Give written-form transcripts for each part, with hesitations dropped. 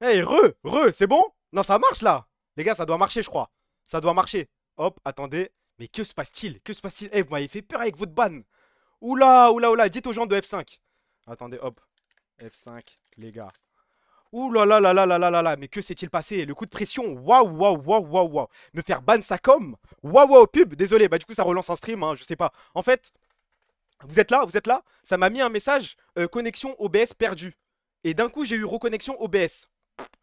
Hey, c'est bon? Non, ça marche là. Les gars, ça doit marcher, je crois. Ça doit marcher. Hop, attendez. Mais que se passe-t-il? Que se passe-t-il? Eh, vous m'avez fait peur avec votre ban. Oula, oula, oula. Dites aux gens de F5. Attendez, hop. F5, les gars. Ouh là là là là là là là là. Mais que s'est-il passé? Le coup de pression. Waouh, waouh, waouh, waouh, waouh. Me faire ban sa com. Waouh, waouh, pub. Désolé. Bah, du coup, ça relance un stream, hein, je sais pas. En fait, vous êtes là? Vous êtes là? Ça m'a mis un message connexion OBS perdu. Et d'un coup, j'ai eu reconnexion OBS.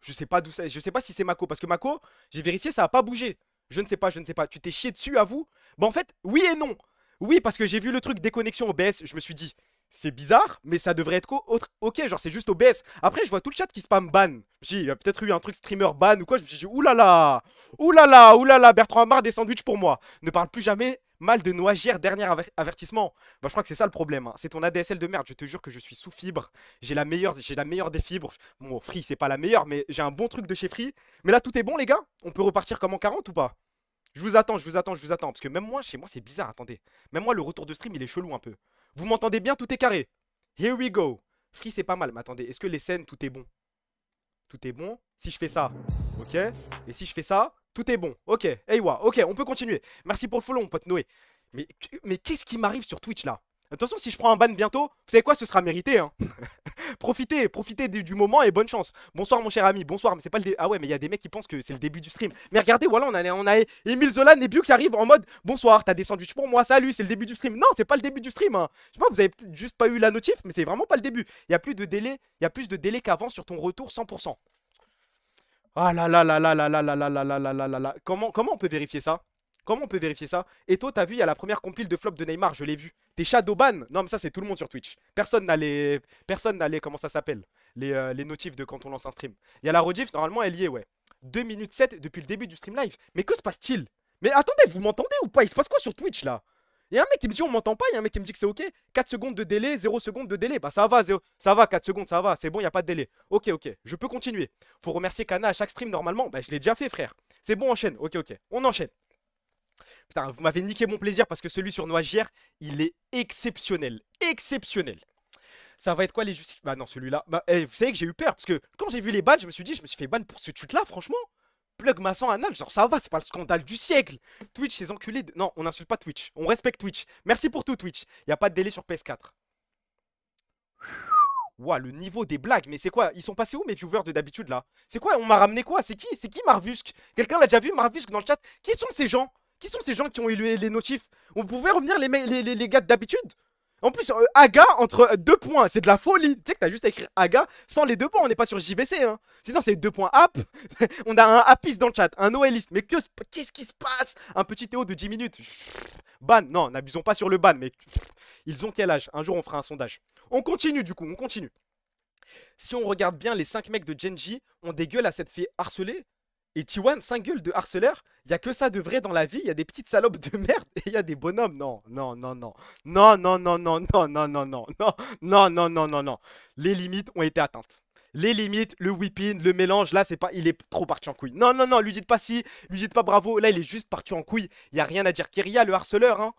Je sais pas d'où ça. Je sais pas si c'est Mako. Parce que Mako, j'ai vérifié, ça a pas bougé. Je ne sais pas, je ne sais pas. Tu t'es chié dessus à vous? Bah en fait, oui et non. Oui, parce que j'ai vu le truc déconnexion OBS. Je me suis dit, c'est bizarre, mais ça devrait être ok. Genre, c'est juste OBS. Après, je vois tout le chat qui spam ban. J'ai il y a peut-être eu un truc streamer ban ou quoi. Je me suis dit, oulala, oulala, oulala, Bertrand Amar des sandwichs pour moi. Ne parle plus jamais mal de Noisière, dernier avertissement. Bah, je crois que c'est ça le problème, hein. C'est ton ADSL de merde. Je te jure que je suis sous fibre. J'ai la meilleure des fibres. Bon, Free, c'est pas la meilleure, mais j'ai un bon truc de chez Free. Mais là, tout est bon, les gars? On peut repartir comme en 40 ou pas? Je vous attends, je vous attends, je vous attends. Parce que même moi, chez moi, c'est bizarre. Attendez. Même moi, le retour de stream, il est chelou un peu. Vous m'entendez bien? Tout est carré. Here we go. Free, c'est pas mal. Mais attendez, est-ce que les scènes, tout est bon? Tout est bon. Si je fais ça, ok. Et si je fais ça, tout est bon. Ok. Eywa, ok, on peut continuer. Merci pour le follow, mon pote Noé. Mais qu'est-ce qui m'arrive sur Twitch là? Attention, si je prends un ban bientôt, vous savez quoi, ce sera mérité, hein. Profitez du moment et bonne chance. Bonsoir mon cher ami, bonsoir. Mais c'est pas le Ah ouais, mais il y a des mecs qui pensent que c'est le début du stream. Mais regardez, voilà, on a Emile Zola, Nebu qui arrive en mode bonsoir, t'as des sandwichs pour moi, salut, c'est le début du stream. Non, c'est pas le début du stream, hein. Je sais pas, vous avez peut-être juste pas eu la notif, mais c'est vraiment pas le début. Il y a plus de délai, il y a plus de délai qu'avant sur ton retour 100%. Ah là là là là là là là là là là là là là là. Comment on peut vérifier ça? Comment on peut vérifier ça? Et toi, t'as vu, il y a la première compile de flop de Neymar, je l'ai vu. T'es Shadowban? Non, mais ça, c'est tout le monde sur Twitch. Personne n'a les. Personne n'a les. Comment ça s'appelle? Les notifs de quand on lance un stream. Il y a la rediff, normalement, elle y est, ouais. 2 minutes 7 depuis le début du stream live. Mais que se passe-t-il? Mais attendez, vous m'entendez ou pas? Il se passe quoi sur Twitch là? Il y a un mec qui me dit on m'entend pas, il y a un mec qui me dit que c'est ok. 4 secondes de délai, 0 secondes de délai. Bah ça va, ça va, 4 secondes, ça va, c'est bon, il n'y a pas de délai. Ok, ok, je peux continuer. Faut remercier Kana à chaque stream normalement. Bah je l'ai déjà fait, frère. C'est bon, enchaîne. Ok, ok, on enchaîne. Putain, vous m'avez niqué mon plaisir parce que celui sur Noisière, il est exceptionnel. Exceptionnel. Ça va être quoi les justifications? Bah non, celui-là. Bah, vous savez que j'ai eu peur parce que quand j'ai vu les badges, je me suis fait ban pour ce tweet là, franchement. Plug maçon anal, genre ça va, c'est pas le scandale du siècle. Twitch, ces enculés. Non, on n'insulte pas Twitch. On respecte Twitch. Merci pour tout, Twitch. Y a pas de délai sur PS4. Ouah, le niveau des blagues, mais c'est quoi? Ils sont passés où mes viewers de d'habitude là? C'est quoi? On m'a ramené quoi? C'est qui? C'est qui Marvusque? Quelqu'un l'a déjà vu Marvusque dans le chat? Qui sont ces gens? Qui sont ces gens qui ont eu les notifs? On pouvait revenir les gars d'habitude? En plus, Aga entre deux points, c'est de la folie. Tu sais que t'as juste à écrire Aga sans les deux points, on n'est pas sur JVC. Hein. Sinon, c'est deux points app. On a un Apis dans le chat, un Noeliste. Mais qu'est-ce qui se passe? Un petit Théo de 10 minutes. Ban, non, n'abusons pas sur le ban, mais ils ont quel âge? Un jour, on fera un sondage. On continue du coup, on continue. Si on regarde bien les 5 mecs de Genji, ont des gueules à s'être fait harceler. Et T1, 5 gueules de harceleurs, il y a que ça de vrai dans la vie, il y a des petites salopes de merde et il y a des bonhommes. Non, non, non, non. Non, non, non, non, non, non, non, non, non, non, non, non, non, non. Les limites ont été atteintes. Les limites, le whipping, le mélange, là, c'est pas. Il est trop parti en couille. Non, non, non, lui dites pas si, lui dites pas bravo. Là, il est juste parti en couille. Il y a rien à dire. Keria, le harceleur, hein.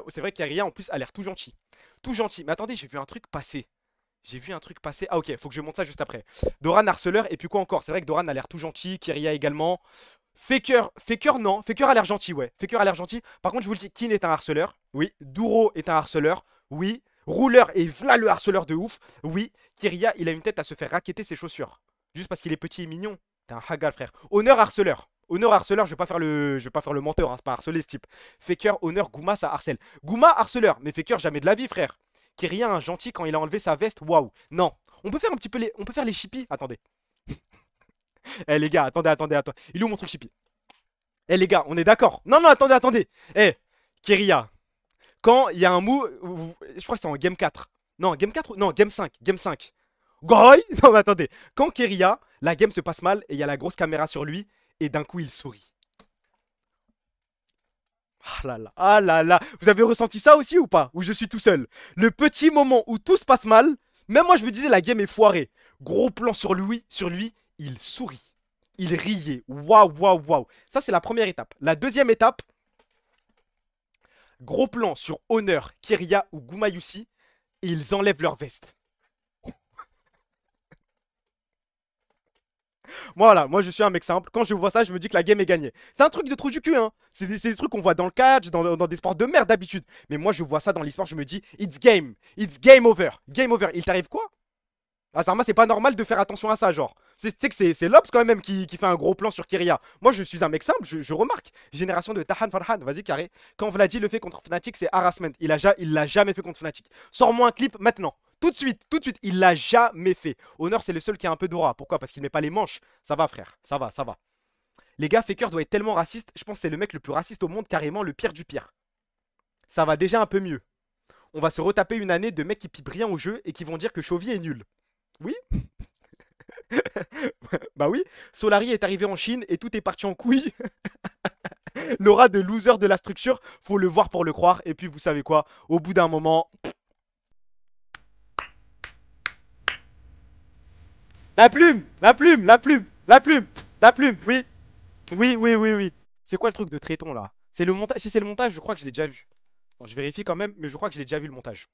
C'est vrai que Keria, en plus, a l'air tout gentil. Tout gentil. Mais attendez, j'ai vu un truc passer. J'ai vu un truc passer. Ah ok, faut que je monte ça juste après. Doran harceleur et puis quoi encore? C'est vrai que Doran a l'air tout gentil, Kyria également. Faker non, Faker a l'air gentil, ouais. Faker a l'air gentil. Par contre, je vous le dis, Kin est un harceleur. Oui. Duro est un harceleur. Oui. Ruler est v'là le harceleur de ouf. Oui. Kyria, il a une tête à se faire raqueter ses chaussures. Juste parce qu'il est petit et mignon. T'es un hagal, frère. Honneur harceleur. Honneur harceleur, je vais pas faire le menteur, hein, c'est pas harceler ce type. Faker, honneur, Gouma, ça harcèle. Gouma harceleur, mais Faker jamais de la vie, frère. Kyria un gentil quand il a enlevé sa veste, waouh. Non. On peut faire un petit peu les. On peut faire les chippies. Attendez. Eh les gars, attendez, attendez, attendez. Il est où mon truc chippy? Eh les gars, on est d'accord. Non, non, attendez, attendez. Eh, Kyria, quand il y a un move. Je crois que c'est en game 4. Non, game 4 non, game 5. Game 5. Goy. Non, mais attendez. Quand Kyria, la game se passe mal et il y a la grosse caméra sur lui, et d'un coup il sourit. Ah là là, ah là là. Vous avez ressenti ça aussi ou pas? Ou je suis tout seul? Le petit moment où tout se passe mal, même moi je me disais la game est foirée. Gros plan sur lui, il sourit. Il riait. Waouh, waouh, waouh. Ça c'est la première étape. La deuxième étape, gros plan sur Honor, Kiria ou Gumayusi, et ils enlèvent leur veste. Voilà, moi je suis un mec simple. Quand je vois ça, je me dis que la game est gagnée. C'est un truc de trou du cul, hein. C'est des trucs qu'on voit dans le catch, dans des sports de merde d'habitude. Mais moi je vois ça dans l'e-sport, je me dis, it's game. It's game over. Game over. Il t'arrive quoi? Ah, Zarma, c'est pas normal de faire attention à ça, genre. Tu sais que c'est Lobs quand même qui fait un gros plan sur Kyria. Moi, je suis un mec simple, je remarque. Génération de Tahan Farhan, vas-y, carré. Quand Vladi le fait contre Fnatic, c'est harassment. Il l'a jamais fait contre Fnatic. Sors-moi un clip maintenant. Tout de suite, il l'a jamais fait. Honor, c'est le seul qui a un peu d'aura. Pourquoi? Parce qu'il met pas les manches. Ça va, frère. Ça va, ça va. Les gars, Faker doit être tellement raciste. Je pense que c'est le mec le plus raciste au monde, carrément le pire du pire. Ça va déjà un peu mieux. On va se retaper une année de mecs qui pipent rien au jeu et qui vont dire que Chovy est nul. Oui. Bah oui, Solari est arrivé en Chine et tout est parti en couille. L'aura de loser de la structure, faut le voir pour le croire. Et puis vous savez quoi, au bout d'un moment... La plume, la plume, la plume, la plume, la plume, oui. Oui, oui, oui, oui. C'est quoi le truc de Tréton là? C'est le montage. Si c'est le montage, je crois que je l'ai déjà vu. Bon, je vérifie quand même, mais je crois que je l'ai déjà vu le montage.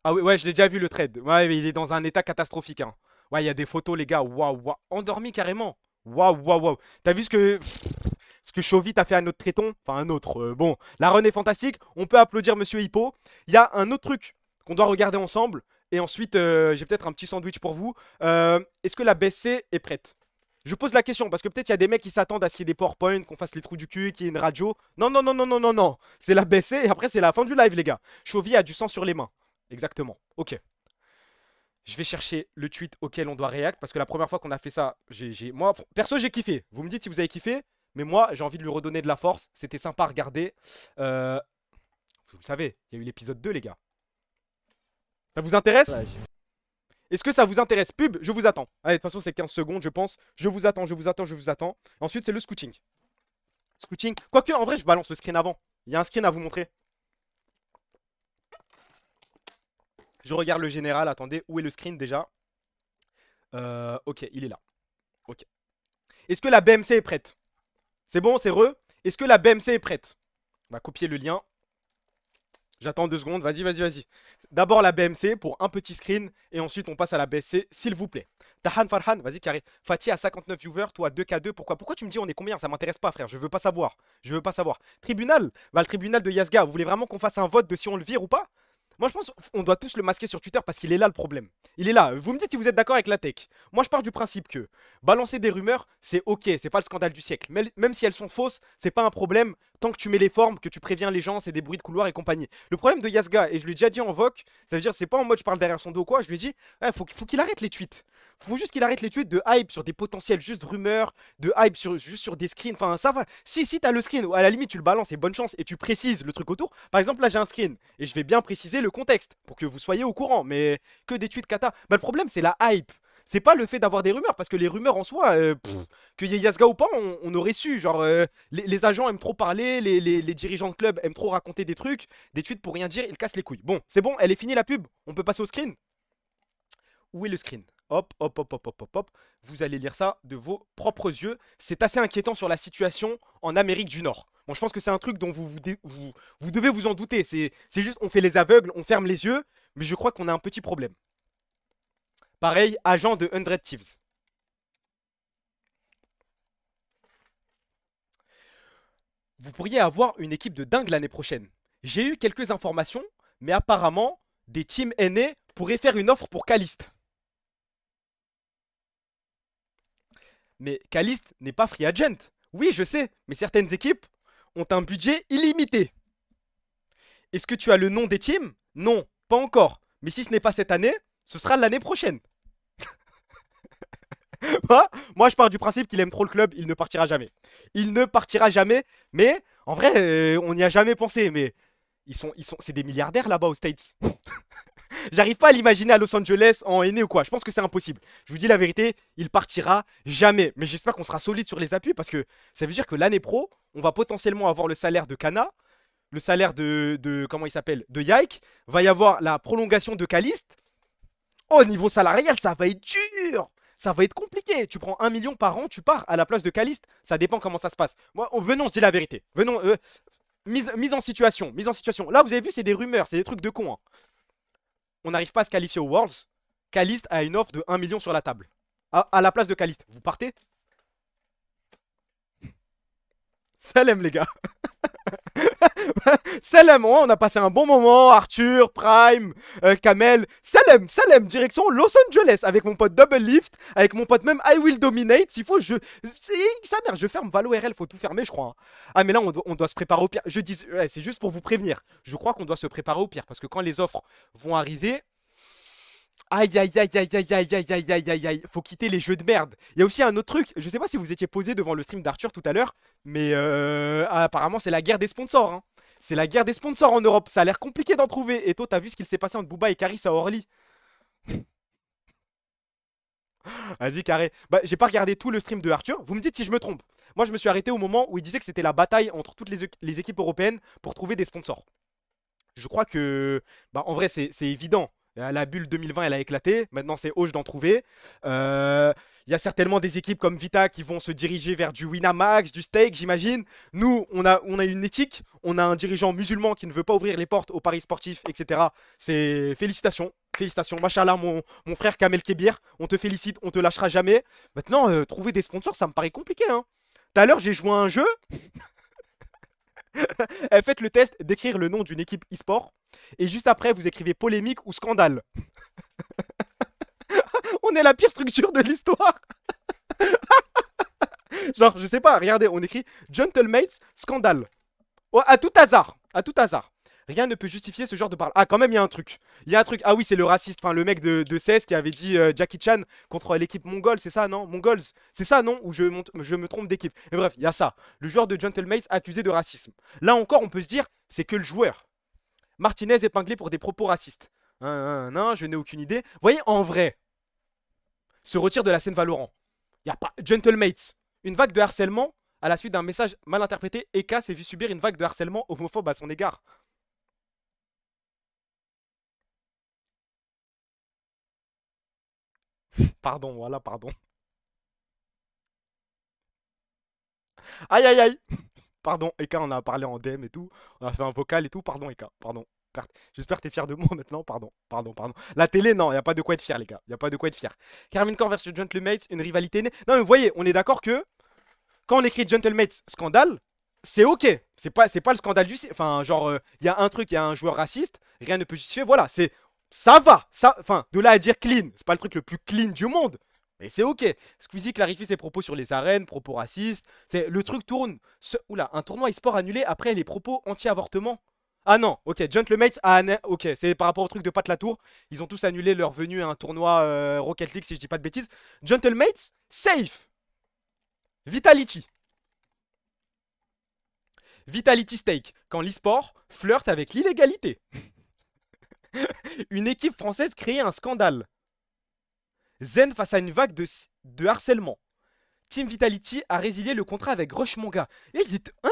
Ah oui, ouais, je l'ai déjà vu le trade. Ouais, mais il est dans un état catastrophique, hein. Ouais, il y a des photos, les gars. Waouh, waouh. Endormi carrément. Waouh, waouh, waouh. T'as vu ce que Chovy t'a fait à notre traiton? Enfin, un autre. Bon, la run est fantastique. On peut applaudir Monsieur Hippo. Il y a un autre truc qu'on doit regarder ensemble. Et ensuite, j'ai peut-être un petit sandwich pour vous. Est-ce que la BSC est prête? Je pose la question parce que peut-être il y a des mecs qui s'attendent à ce qu'il y ait des PowerPoint, qu'on fasse les trous du cul, qu'il y ait une radio. Non, non, non, non, non, non, non. C'est la BSC et après, c'est la fin du live, les gars. Chovy a du sang sur les mains. Exactement. Ok. Je vais chercher le tweet auquel on doit react parce que la première fois qu'on a fait ça, moi, perso, j'ai kiffé. Vous me dites si vous avez kiffé, mais moi, j'ai envie de lui redonner de la force. C'était sympa à regarder. Euh, Vous le savez, il y a eu l'épisode 2, les gars. Ça vous intéresse? Ouais, Est-ce que ça vous intéresse? Pub, je vous attends. Allez, de toute façon, c'est 15 secondes, je pense. Je vous attends, je vous attends, je vous attends. Ensuite, c'est le scouting. Scouting. Quoique, en vrai, je balance le screen avant. Il y a un screen à vous montrer. Je regarde le général. Attendez, où est le screen déjà? Ok, il est là. Ok. Est-ce que la BMC est prête? C'est bon, c'est re? Est-ce que la BMC est prête? On va copier le lien. J'attends 2 secondes. Vas-y, vas-y, vas-y. D'abord la BMC pour un petit screen. Et ensuite, on passe à la BSC, s'il vous plaît. Tahan Farhan, vas-y, carré. Fatih à 59 viewers, toi à 2K2. Pourquoi tu me dis on est combien? Ça m'intéresse pas, frère. Je veux pas savoir. Je veux pas savoir. Tribunal. Bah, le tribunal de Yasga. Vous voulez vraiment qu'on fasse un vote de si on le vire ou pas? Moi, je pense qu'on doit tous le masquer sur Twitter parce qu'il est là le problème. Il est là. Vous me dites si vous êtes d'accord avec la tech. Moi, je pars du principe que balancer des rumeurs, c'est ok. C'est pas le scandale du siècle. Mais même si elles sont fausses, c'est pas un problème. Tant que tu mets les formes, que tu préviens les gens, c'est des bruits de couloir et compagnie. Le problème de Yasga, et je lui ai déjà dit en voc, ça veut dire c'est pas en mode je parle derrière son dos ou quoi. Je lui ai dit, faut qu'il arrête les tweets. Faut juste qu'il arrête les tweets de hype sur des potentiels juste rumeurs, de hype juste sur des screens. Enfin, ça va. Si t'as le screen, à la limite, tu le balances et bonne chance et tu précises le truc autour. Par exemple, là, j'ai un screen et je vais bien préciser le contexte pour que vous soyez au courant. Mais que des tweets kata. Bah, le problème, c'est la hype. C'est pas le fait d'avoir des rumeurs, parce que les rumeurs en soi, qu'il y ait Yasga ou pas, on aurait su. Genre, les agents aiment trop parler, les dirigeants de club aiment trop raconter des trucs, des tweets pour rien dire, ils cassent les couilles. Bon, c'est bon, elle est finie la pub. On peut passer au screen. Où est le screen? Hop, hop, hop, hop, hop, hop, hop. Vous allez lire ça de vos propres yeux. C'est assez inquiétant sur la situation en Amérique du Nord. Bon, je pense que c'est un truc dont vous devez vous en douter. C'est juste, on fait les aveugles, on ferme les yeux, mais je crois qu'on a un petit problème. Pareil, agent de 100 Thieves. Vous pourriez avoir une équipe de dingue l'année prochaine. J'ai eu quelques informations, mais apparemment, des teams aînés pourraient faire une offre pour Caliste. Mais Caliste n'est pas free agent. Oui, je sais, mais certaines équipes ont un budget illimité. Est-ce que tu as le nom des teams? Non, pas encore. Mais si ce n'est pas cette année, ce sera l'année prochaine. Moi, je pars du principe qu'il aime trop le club, il ne partira jamais. Il ne partira jamais, mais en vrai, on n'y a jamais pensé. Mais c'est des milliardaires là-bas aux States. J'arrive pas à l'imaginer à Los Angeles en aîné ou quoi. Je pense que c'est impossible. Je vous dis la vérité, il partira jamais. Mais j'espère qu'on sera solide sur les appuis parce que ça veut dire que l'année pro, on va potentiellement avoir le salaire de Kana, le salaire de comment il s'appelle, de Yike. Va y avoir la prolongation de Caliste. Oh, niveau salarial, ça va être dur. Ça va être compliqué. Tu prends 1 million par an, tu pars à la place de Caliste. Ça dépend comment ça se passe. Moi, venons, je dis la vérité. Venons, mise en situation. Mise en situation. Là, vous avez vu, c'est des rumeurs, c'est des trucs de con, hein. On n'arrive pas à se qualifier aux Worlds. Caliste a une offre de 1 million sur la table. À la place de Caliste. Vous partez? Salam les gars. Salam, ouais, on a passé un bon moment. Arthur, Prime, Kamel. Salam, Salam, direction Los Angeles. Avec mon pote Double Lift. Avec mon pote même I Will Dominate. S'il faut, sa mère, je ferme Valo RL. Faut tout fermer, je crois, hein. Ah, mais là, on doit se préparer au pire. Je dis, ouais, c'est juste pour vous prévenir. Je crois qu'on doit se préparer au pire. Parce que quand les offres vont arriver. Aïe aïe aïe aïe aïe aïe aïe aïe aïe aïe aïe. Faut quitter les jeux de merde. Il y a aussi un autre truc. Je sais pas si vous étiez posé devant le stream d'Arthur tout à l'heure. Mais apparemment, c'est la guerre des sponsors, hein. C'est la guerre des sponsors en Europe. Ça a l'air compliqué d'en trouver. Et toi, t'as vu ce qu'il s'est passé entre Booba et Caris à Orly? Vas-y, carré. Bah, j'ai pas regardé tout le stream de Arthur. Vous me dites si je me trompe. Moi, je me suis arrêté au moment où il disait que c'était la bataille entre toutes les équipes européennes pour trouver des sponsors. Je crois que, bah, en vrai, c'est évident. La bulle 2020, elle a éclaté. Maintenant, c'est Hoche d'en trouver. Il y a certainement des équipes comme Vita qui vont se diriger vers du Winamax, du Stake, j'imagine. Nous, on a une éthique. On a un dirigeant musulman qui ne veut pas ouvrir les portes aux paris sportifs, etc. C'est félicitations. Félicitations. Machallah, mon frère Kamel Kebir. On te félicite, on te lâchera jamais. Maintenant, trouver des sponsors, ça me paraît compliqué, hein. Tout à l'heure, j'ai joué à un jeu. Faites le test d'écrire le nom d'une équipe e-sport. Et juste après, vous écrivez polémique ou scandale. On est la pire structure de l'histoire. Genre, je sais pas, regardez, on écrit Gentlemates scandale. Oh, à tout hasard. À tout hasard. Rien ne peut justifier ce genre de parole. Ah, quand même, il y a un truc. Il y a un truc. Ah oui, c'est le raciste. Enfin, le mec de 16 qui avait dit Jackie Chan contre l'équipe mongole, c'est ça, non? Mongols. C'est ça, non? Ou je me trompe d'équipe. Mais bref, il y a ça. Le joueur de Gentlemates accusé de racisme. Là encore, on peut se dire, c'est que le joueur. Martinez épinglé pour des propos racistes. Non, je n'ai aucune idée. Vous voyez, en vrai, se retire de la scène Valorant. Il n'y a pas. Gentlemates. Une vague de harcèlement à la suite d'un message mal interprété. Eka s'est vu subir une vague de harcèlement homophobe à son égard. Pardon, voilà, pardon. Aïe, aïe, aïe. Pardon, Eka, on a parlé en DM et tout. On a fait un vocal et tout. Pardon, Eka, pardon. J'espère que t'es fier de moi maintenant. Pardon, pardon, pardon. La télé, non, y a pas de quoi être fier, les gars. Y a pas de quoi être fier. Carmine Corps versus Gentlemates, une rivalité née. Non, mais vous voyez, on est d'accord que quand on écrit Gentlemates scandale, c'est ok. C'est pas le scandale du. Enfin, genre, il y a un truc, il y a un joueur raciste, rien ne peut justifier. Voilà, c'est. Ça va. Enfin, de là à dire clean, c'est pas le truc le plus clean du monde. Mais c'est ok. Squeezie clarifie ses propos sur les arènes, propos racistes. Le truc tourne. Oula, un tournoi e-sport annulé après les propos anti-avortement. Ah non, ok, Gentlemates ok, c'est par rapport au truc de Pat Latour. Ils ont tous annulé leur venue à un tournoi Rocket League, si je dis pas de bêtises. Gentlemates, safe. Vitality. Vitality Stake, quand l'e-sport flirte avec l'illégalité. Une équipe française crée un scandale. Zen face à une vague de harcèlement. Team Vitality a résilié le contrat avec Rush Manga. Et ils étaient. Hein?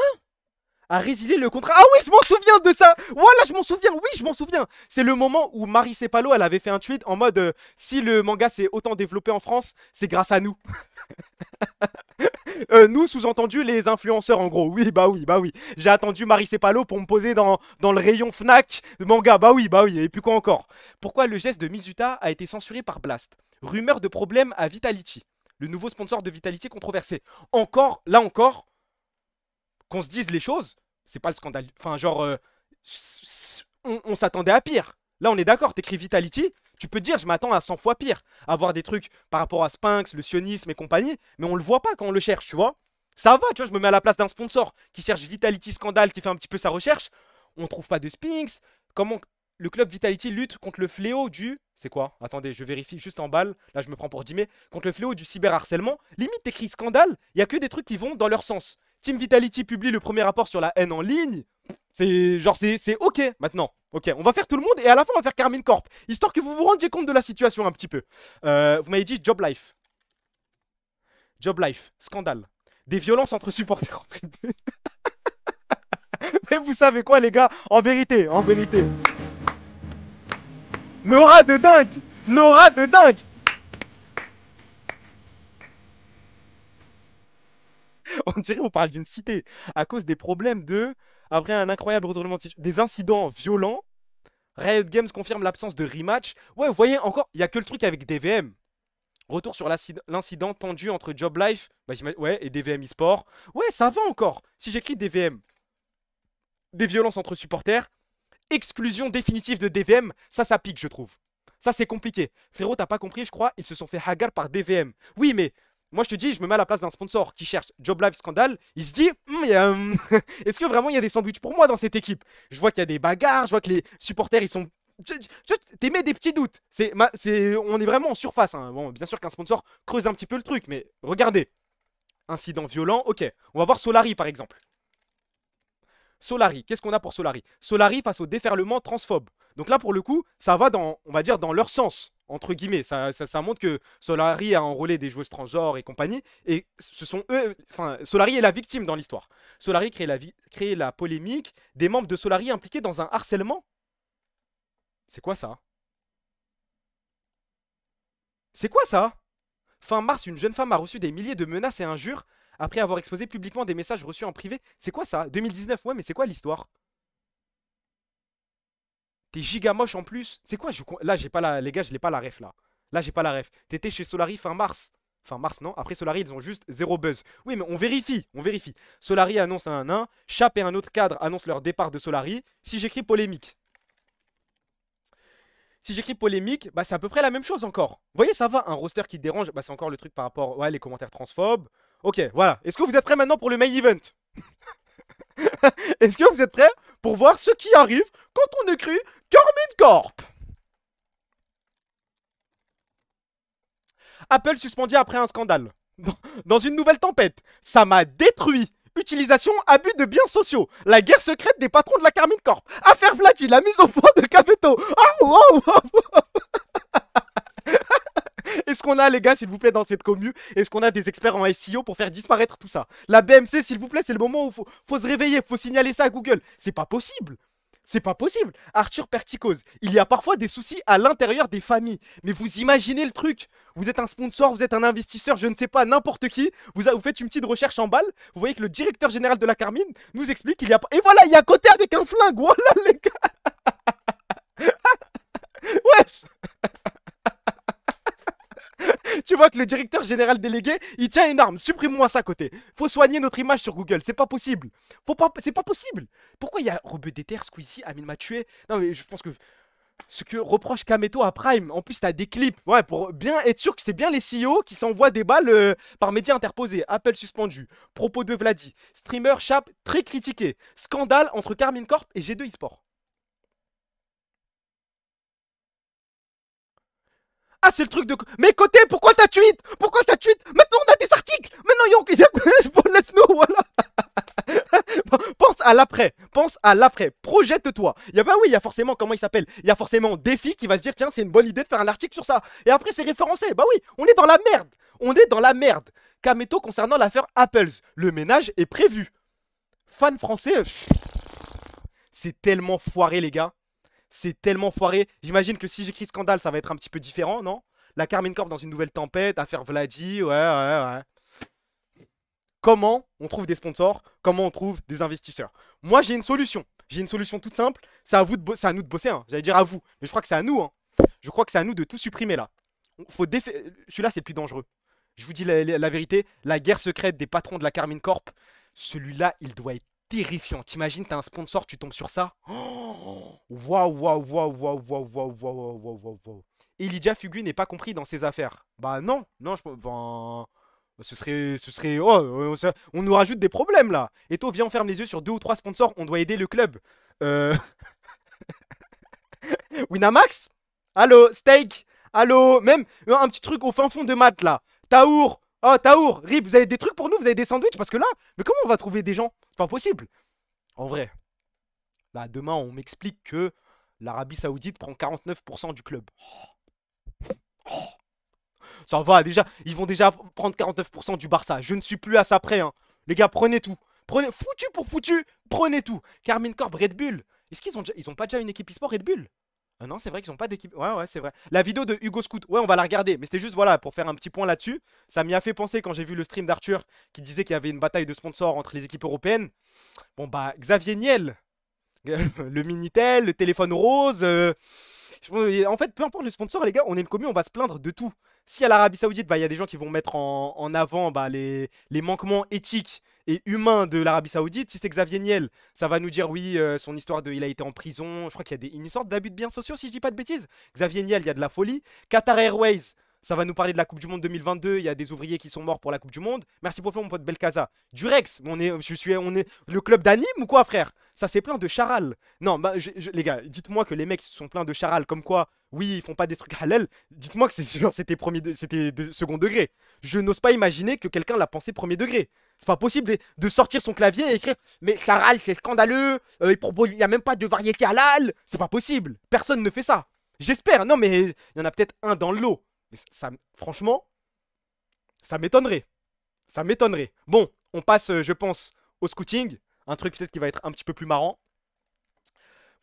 A résilié le contrat. Ah oui, je m'en souviens de ça. Voilà, je m'en souviens. Oui, je m'en souviens. C'est le moment où Marie Cepalo, elle avait fait un tweet en mode si le manga s'est autant développé en France, c'est grâce à nous. Nous, sous-entendu, les influenceurs, en gros. Oui, bah oui, bah oui. J'ai attendu Marie Cepalo pour me poser dans le rayon Fnac manga. Bah oui, bah oui. Et puis quoi encore? Pourquoi le geste de Mizuta a été censuré par Blast? Rumeur de problème à Vitality. Le nouveau sponsor de Vitality controversé. Encore, là encore, qu'on se dise les choses, c'est pas le scandale. Enfin, genre, on s'attendait à pire. Là, on est d'accord, t'écris Vitality, tu peux te dire, je m'attends à 100 fois pire. Avoir des trucs par rapport à Sphinx, le sionisme et compagnie, mais on le voit pas quand on le cherche, tu vois. Ça va, tu vois, je me mets à la place d'un sponsor qui cherche Vitality Scandale, qui fait un petit peu sa recherche. On trouve pas de Sphinx. Comment le club Vitality lutte contre le fléau du. C'est quoi? Attendez, je vérifie juste en balle. Là, je me prends pour Dimé. Contre le fléau du cyberharcèlement. Limite, t'écris scandale, il y a que des trucs qui vont dans leur sens. Team Vitality publie le premier rapport sur la haine en ligne. C'est genre, c'est ok maintenant. Ok, on va faire tout le monde et à la fin, on va faire Carmine Corp. Histoire que vous vous rendiez compte de la situation un petit peu. Vous m'avez dit Job Life. Job Life, scandale. Des violences entre supporters en tribune. Mais vous savez quoi, les gars? En vérité, en vérité. Nora de dingue! Nora de dingue! On dirait qu'on parle d'une cité. À cause des problèmes de. Après un incroyable retournement de des incidents violents. Riot Games confirme l'absence de rematch. Ouais, vous voyez, encore, il n'y a que le truc avec DVM. Retour sur l'incident tendu entre Job Life bah, ouais, et DVM eSport. Ouais, ça va encore. Si j'écris DVM, des violences entre supporters, exclusion définitive de DVM, ça pique, je trouve. Ça, c'est compliqué. Frérot, t'as pas compris, je crois, ils se sont fait hagar par DVM. Oui, mais moi, je te dis, je me mets à la place d'un sponsor qui cherche Job Life Scandale. Il se dit, est-ce que vraiment il y a des sandwichs pour moi dans cette équipe? Je vois qu'il y a des bagarres, je vois que les supporters, ils sont. T'émets des petits doutes. On est vraiment en surface. Hein. Bon, bien sûr qu'un sponsor creuse un petit peu le truc, mais regardez. Incident violent, ok. On va voir Solari, par exemple. Solari, qu'est-ce qu'on a pour Solari? Solari face au déferlement transphobe. Donc là, pour le coup, ça va dans, on va dire, dans leur sens, entre guillemets. Ça montre que Solari a enrôlé des joueuses transgenres et compagnie. Et ce sont eux, enfin, Solari est la victime dans l'histoire. Solari crée la polémique des membres de Solari impliqués dans un harcèlement. C'est quoi ça? C'est quoi ça? Fin mars, une jeune femme a reçu des milliers de menaces et injures après avoir exposé publiquement des messages reçus en privé. C'est quoi ça? 2019, ouais, mais c'est quoi l'histoire? T'es giga moche en plus. C'est quoi là, j'ai pas la. Les gars, je l'ai pas la ref là. Là, j'ai pas la ref. T'étais chez Solari fin mars. Fin mars, non. Après Solari, ils ont juste zéro buzz. Oui, mais on vérifie. On vérifie. Solari annonce un nain. Chap et un autre cadre annoncent leur départ de Solari. Si j'écris polémique. Si j'écris polémique, bah c'est à peu près la même chose encore. Vous voyez, ça va. Un roster qui te dérange, bah c'est encore le truc par rapport. Ouais, les commentaires transphobes. Ok, voilà. Est-ce que vous êtes prêts maintenant pour le main event? Est-ce que vous êtes prêts pour voir ce qui arrive quand on écrit Carmine Corp? Apple suspendu après un scandale. Dans une nouvelle tempête. Ça m'a détruit. Utilisation, abus de biens sociaux. La guerre secrète des patrons de la Carmine Corp. Affaire Vladi, la mise au point de Caveto. Oh, wow, wow. Est-ce qu'on a, les gars, s'il vous plaît, dans cette commu, est-ce qu'on a des experts en SEO pour faire disparaître tout ça? La BMC, s'il vous plaît, c'est le moment où faut se réveiller, faut signaler ça à Google. C'est pas possible. C'est pas possible. Arthur Perticose, il y a parfois des soucis à l'intérieur des familles. Mais vous imaginez le truc. Vous êtes un sponsor, vous êtes un investisseur, je ne sais pas, n'importe qui. Vous faites une petite recherche en balle. Vous voyez que le directeur général de la Carmine nous explique qu'il y a... Et voilà, il est à côté avec un flingue. Voilà, les gars. Wesh. Tu vois que le directeur général délégué, il tient une arme. Supprime-moi ça à côté. Faut soigner notre image sur Google. C'est pas possible. C'est pas possible. Pourquoi il y a Rebeu Déter, Squeezie, Amine m'a tué? Non, mais je pense que ce que reproche Kameto à Prime, en plus, t'as des clips. Ouais, pour bien être sûr que c'est bien les CEO qui s'envoient des balles par médias interposés. Appel suspendu. Propos de Vladi. Streamer Chap très critiqué. Scandale entre Carmine Corp et G2 eSport. Ah, c'est le truc de. Mais côté, pourquoi t'as tweet? Pourquoi t'as tweet? Maintenant, on a des articles. Maintenant, laisse-nous, voilà. Pense à l'après. Pense à l'après. Projette-toi. Bah oui, il y a forcément, comment il s'appelle? Il y a forcément Défi qui va se dire, tiens, c'est une bonne idée de faire un article sur ça. Et après, c'est référencé. Bah oui, on est dans la merde. On est dans la merde. Kameto concernant l'affaire Apples. Le ménage est prévu. Fan français, c'est tellement foiré, les gars. C'est tellement foiré. J'imagine que si j'écris scandale, ça va être un petit peu différent, non? La Carmine Corp dans une nouvelle tempête, affaire Vladi, ouais. Comment on trouve des sponsors? Comment on trouve des investisseurs? Moi, j'ai une solution. J'ai une solution toute simple. C'est à nous de bosser, hein. J'allais dire à vous. Mais je crois que c'est à nous, hein. Je crois que c'est à nous de tout supprimer là. Celui-là, c'est le plus dangereux. Je vous dis la vérité. La guerre secrète des patrons de la Carmine Corp. Celui-là, il doit être terrifiant. T'imagines, t'as un sponsor, tu tombes sur ça. Oh, waouh, waouh, waouh, waouh, waouh, waouh, waouh, waouh, waouh, waouh. Et Lydia Fugu n'est pas compris dans ses affaires. Bah non, non, enfin, on nous rajoute des problèmes là. Et toi, viens, on ferme les yeux sur deux ou trois sponsors. On doit aider le club. Euh... Winamax. Allô, Steak. Allô, même un petit truc au fin fond de maths là. Taour. Oh, Taour, Rip, vous avez des trucs pour nous? Vous avez des sandwichs? Parce que là, mais comment on va trouver des gens? C'est pas possible. En vrai, là, demain, on m'explique que l'Arabie Saoudite prend 49% du club. Oh, ça va, déjà, ils vont déjà prendre 49% du Barça. Je ne suis plus à ça près, hein. Les gars, prenez tout. Prenez, foutu pour foutu, prenez tout. Carmine Corp, Red Bull. Est-ce ils ont pas déjà une équipe e-sport Red Bull? Ah non, c'est vrai qu'ils ont pas d'équipe. Ouais, c'est vrai. La vidéo de Hugo Scout, ouais, on va la regarder. Mais c'était juste, voilà, pour faire un petit point là-dessus. Ça m'y a fait penser quand j'ai vu le stream d'Arthur qui disait qu'il y avait une bataille de sponsors entre les équipes européennes. Bon, bah, Xavier Niel, le Minitel, le téléphone rose. En fait, peu importe le sponsor, les gars, on est une commu, on va se plaindre de tout. Si à l'Arabie Saoudite, bah, il y a des gens qui vont mettre en avant bah, les manquements éthiques et humain de l'Arabie Saoudite. Si c'est Xavier Niel, ça va nous dire oui, son histoire de il a été en prison. Je crois qu'il y a une sorte d'abus de biens sociaux, si je dis pas de bêtises. Xavier Niel, il y a de la folie. Qatar Airways, ça va nous parler de la Coupe du Monde 2022. Il y a des ouvriers qui sont morts pour la Coupe du Monde. Merci pour mon pote Belkaza. Durex, on est le club d'anime ou quoi, frère? Ça c'est plein de charal. Non, bah, les gars, dites-moi que les mecs sont pleins de charal, comme quoi, oui, ils font pas des trucs halal. Dites-moi que c'était de second degré. Je n'ose pas imaginer que quelqu'un l'a pensé premier degré. C'est pas possible de sortir son clavier et écrire mais charal, c'est scandaleux, il n'y a même pas de variété halal. C'est pas possible. Personne ne fait ça. J'espère. Non, mais il y en a peut-être un dans le lot. Mais franchement, ça m'étonnerait. Ça m'étonnerait. Bon, on passe, je pense, au scouting. Un truc peut-être qui va être un petit peu plus marrant.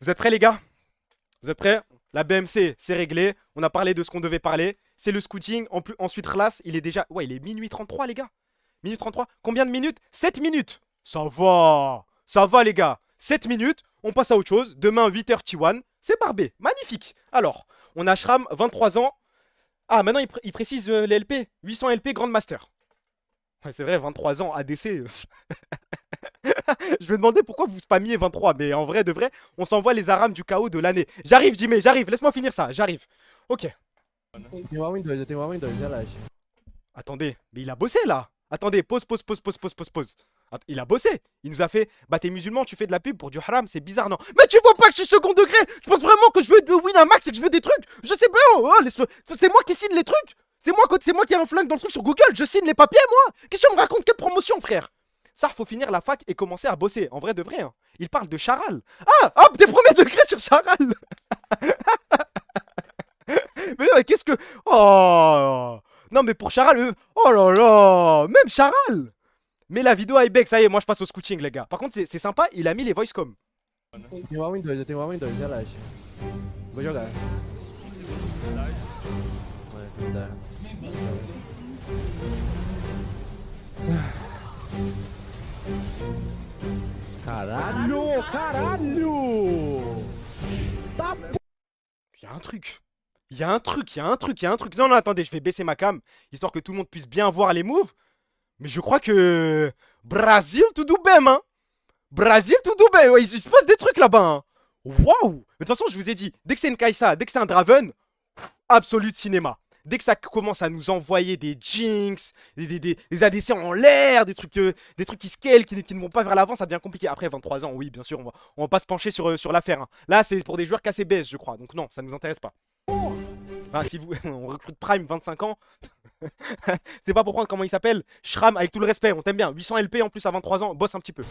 Vous êtes prêts, les gars? Vous êtes prêts? La BMC, c'est réglé. On a parlé de ce qu'on devait parler. C'est le scouting. Ensuite, Rlas, il est déjà... Ouais, il est minuit 33, les gars. Minuit 33. Combien de minutes? 7 minutes. Ça va. Ça va, les gars. 7 minutes. On passe à autre chose. Demain, 8h T1. C'est barbé. Magnifique. Alors, on a Shram, 23 ans. Ah, maintenant, il précise les LP. 800 LP Grandmaster. Ouais, c'est vrai, 23 ans, ADC. Je me demandais pourquoi vous spammiez 23. Mais en vrai, de vrai, on s'envoie les arams du chaos de l'année. J'arrive, Jimmy, j'arrive. Laisse-moi finir ça. J'arrive. Ok. Tem uma Windows, eu tenho uma Windows, relaxa. Attendez, mais il a bossé là. Attendez, pause. Il a bossé. Il nous a fait, bah t'es musulman, tu fais de la pub pour du haram, c'est bizarre, non? Mais tu vois pas que je suis second degré? Je pense vraiment que je veux win un max et que je veux des trucs. Je sais pas, c'est moi qui signe les trucs. C'est moi qui ai un flingue dans le truc sur Google. Je signe les papiers, moi. Qu'est-ce que tu me racontes? Quelle promotion, frère? Ça, faut finir la fac et commencer à bosser. En vrai de vrai, hein. Il parle de Charal. Ah, hop, des premiers degrés sur Charal. Mais qu'est-ce que... Oh non, mais pour Charal... Oh là là. Même Charal. Mais la vidéo Ibex, ça y est, moi je passe au scouting, les gars. Par contre, c'est sympa, il a mis les voice-com. Tem uma Windows, eu tenho uma Windows, relaxa. Vou jogar. Vai, dá. Caralho! Caralho! Tá p... Il y a un truc. Il y a un truc. Non, attendez, je vais baisser ma cam, histoire que tout le monde puisse bien voir les moves. Mais je crois que... Brasil, tout bem, hein. Brasil, tout bem. Ouais, il se passe des trucs là-bas, hein. Waouh. De toute façon, je vous ai dit, dès que c'est une Kai'Sa, dès que c'est un Draven, absolu de cinéma. Dès que ça commence à nous envoyer des Jinx, des ADC en l'air, des trucs qui scale, qui ne vont pas vers l'avant, ça devient compliqué. Après 23 ans, oui, bien sûr, on va pas se pencher sur l'affaire, hein. Là, c'est pour des joueurs KCBS, je crois. Donc non, ça nous intéresse pas. Enfin, si vous, on recrute Prime 25 ans. C'est pas pour prendre comment il s'appelle. Shram, avec tout le respect, on t'aime bien. 800 LP en plus à 23 ans, bosse un petit peu.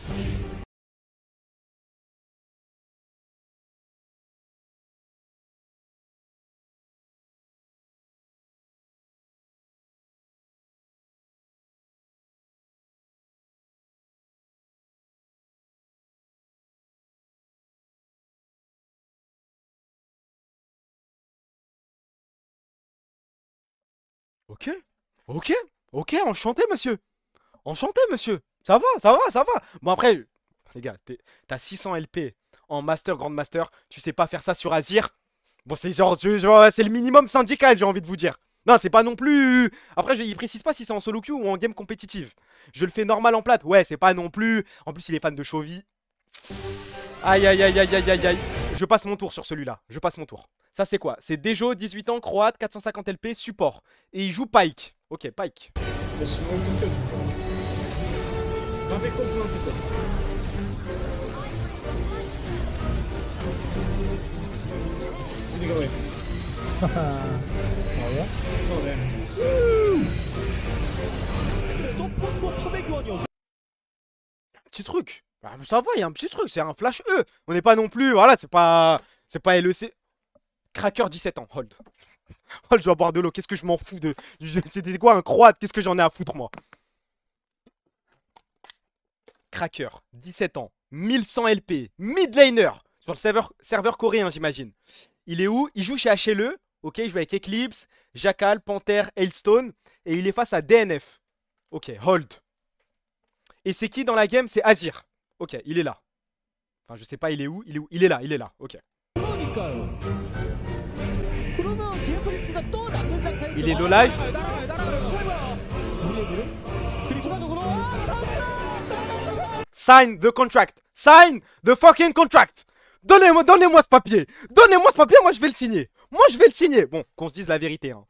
Ok, enchanté, monsieur. Enchanté, monsieur. Ça va. Bon, après, les gars, t'as 600 LP en Master, Grand Master. Tu sais pas faire ça sur Azir. Bon, c'est genre, c'est le minimum syndical, j'ai envie de vous dire. Non, c'est pas non plus... Après, il précise pas si c'est en solo queue ou en game compétitive. Je le fais normal en plate. Ouais, c'est pas non plus... En plus, il est fan de Chovy. Aïe. Je passe mon tour sur celui-là. Je passe mon tour. Ça, c'est quoi? C'est Dejo, 18 ans, croate, 450 LP, support. Et il joue Pyke. Ok, Pyke. Petit truc. Bah, ça va, il y a un petit truc. C'est un flash E. On n'est pas non plus... Voilà, c'est pas LEC. Cracker, 17 ans. Hold. Hold, je dois boire de l'eau. Qu'est-ce que je m'en fous de... C'était quoi un croate? Qu'est-ce que j'en ai à foutre, moi? Cracker, 17 ans. 1100 LP. Mid laner. Sur le serveur coréen, j'imagine. Il est où? Il joue chez HLE. Ok, il joue avec Eclipse, Jackal, Panther, Hailstone. Et il est face à DNF. Ok, hold. Et c'est qui dans la game? C'est Azir. Ok, il est là. Enfin, je sais pas, il est où? Il est là. Ok. Il est low life. Sign the contract. Sign the fucking contract. Donnez-moi ce papier. Donnez-moi ce papier, moi je vais le signer. Moi je vais le signer. Bon, qu'on se dise la vérité. Hein.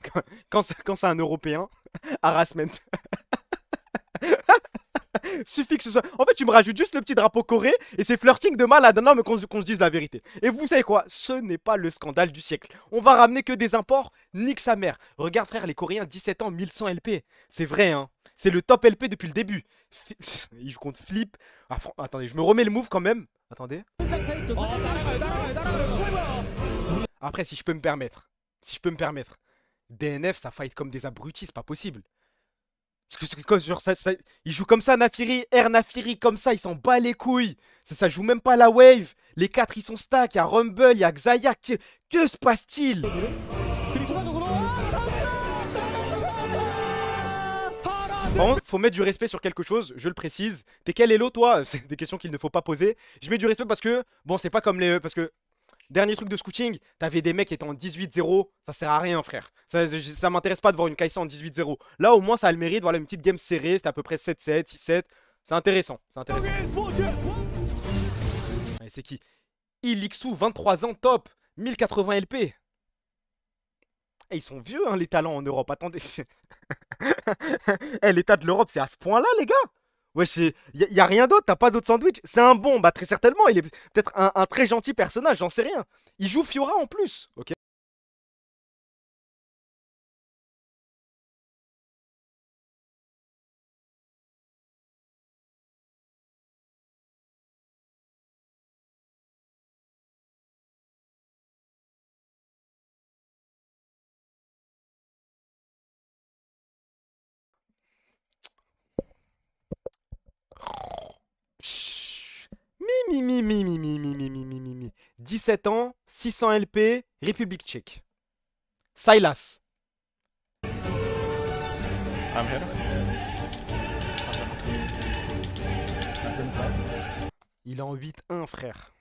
Quand c'est un Européen, harassment. Suffit que ce soit. En fait, tu me rajoutes juste le petit drapeau Corée et c'est flirting de malade. Non, mais qu'on se dise la vérité. Et vous savez quoi? Ce n'est pas le scandale du siècle. On va ramener que des imports. Nique sa mère. Regarde, frère, les Coréens, 17 ans, 1100 LP. C'est vrai, hein. C'est le top LP depuis le début. Il compte flip. Ah, attendez, je me remets le move quand même. Attendez. Après, si je peux me permettre. Si je peux me permettre. DNF, ça fight comme des abrutis, c'est pas possible. Parce que genre, il joue comme ça, Nafiri, Air Nafiri, comme ça, il s'en bat les couilles. Ça joue même pas la wave. Les 4 ils sont stack, il y a Rumble, il y a Xayah. Que se passe-t-il? Par contre, faut mettre du respect sur quelque chose, je le précise. T'es quel elo toi? C'est des questions qu'il ne faut pas poser. Je mets du respect parce que, bon, c'est pas comme les... Parce que, dernier truc de scouting, t'avais des mecs qui étaient en 18-0, ça sert à rien frère. Ça m'intéresse pas de voir une Kai'Sa en 18-0. Là au moins ça a le mérite, voilà une petite game serrée, c'était à peu près 7-7, 6-7. C'est intéressant, c'est intéressant. Allez, c'est qui? Ilixu, 23 ans, top, 1080 LP. Eh, ils sont vieux hein les talents en Europe, attendez. Eh, l'état de l'Europe c'est à ce point là les gars. Ouais, y a rien d'autre, t'as pas d'autre sandwich. C'est un bon, bah très certainement, il est peut-être un très gentil personnage, j'en sais rien. Il joue Fiora en plus, ok. Mi mi mi mi mi mi mi mi mi mi mi. 17 ans, 600 LP, République tchèque. Silas. I'm here. Il est en 8-1 frère.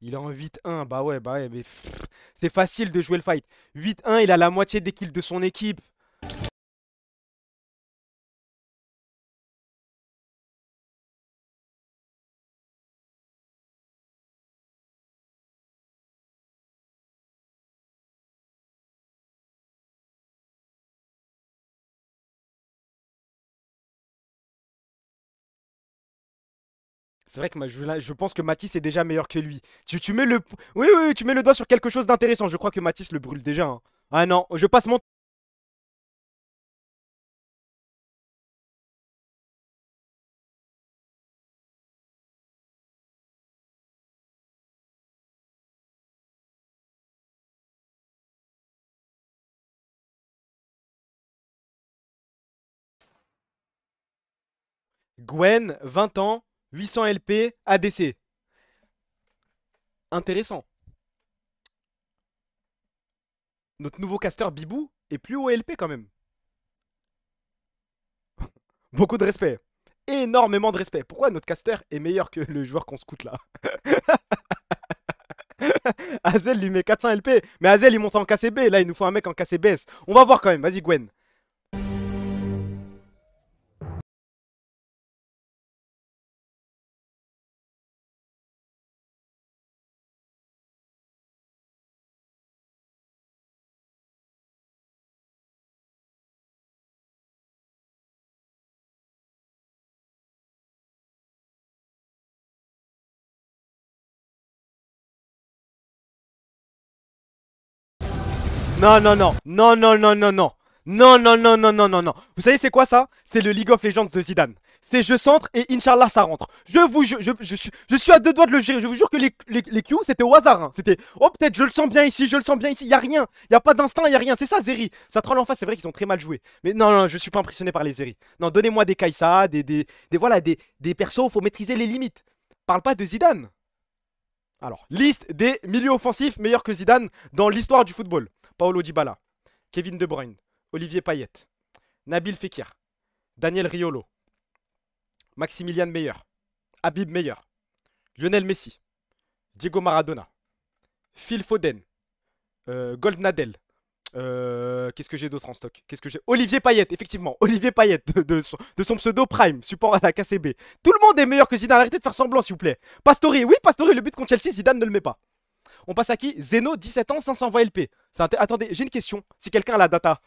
Il est en 8-1, bah ouais, mais c'est facile de jouer le fight. 8-1, il a la moitié des kills de son équipe. C'est vrai que je pense que Matisse est déjà meilleur que lui. Tu mets le... Oui, oui, tu mets le doigt sur quelque chose d'intéressant. Je crois que Matisse le brûle déjà. Hein. Ah non, je passe mon... Gwen, 20 ans, 800 LP, ADC. Intéressant. Notre nouveau caster Bibou est plus haut LP quand même. Beaucoup de respect. Énormément de respect. Pourquoi notre caster est meilleur que le joueur qu'on scout là? Azel lui met 400 LP. Mais Azel il monte en KCB. Là il nous faut un mec en KCBS. On va voir quand même. Vas-y Gwen. Non, non, non. Non, non, non, non, non. Non, non, non, non, non, non, non. Vous savez c'est quoi ça? C'est le League of Legends de Zidane. C'est je centre et Inch'Allah ça rentre. Je vous jure, je suis à deux doigts de le gérer. Je vous jure que les Q c'était au hasard. Hein. C'était oh peut-être je le sens bien ici, je le sens bien ici. Y a rien. Y a pas d'instinct, y a rien. C'est ça Zeri. Ça troll en face, c'est vrai qu'ils ont très mal joué. Mais non, non, je suis pas impressionné par les Zeri. Non, donnez-moi des Kai'Sa, voilà, des persos, faut maîtriser les limites. Parle pas de Zidane. Alors, liste des milieux offensifs meilleurs que Zidane dans l'histoire du football. Paulo Dybala, Kevin De Bruyne, Olivier Payet, Nabil Fekir, Daniel Riolo, Maximilian Meyer, Habib Meyer, Lionel Messi, Diego Maradona, Phil Foden, Gold Nadel, Qu'est-ce que j'ai d'autre en stock? Qu'est-ce que j'ai? Olivier Payet, effectivement. Olivier Payet, de son pseudo Prime, support à la KCB. Tout le monde est meilleur que Zidane. Arrêtez de faire semblant, s'il vous plaît. Pastore, oui, Pastore, le but contre Chelsea, Zidane ne le met pas. On passe à qui? Zeno, 17 ans, 520 LP. Attendez, j'ai une question. Si quelqu'un a la data.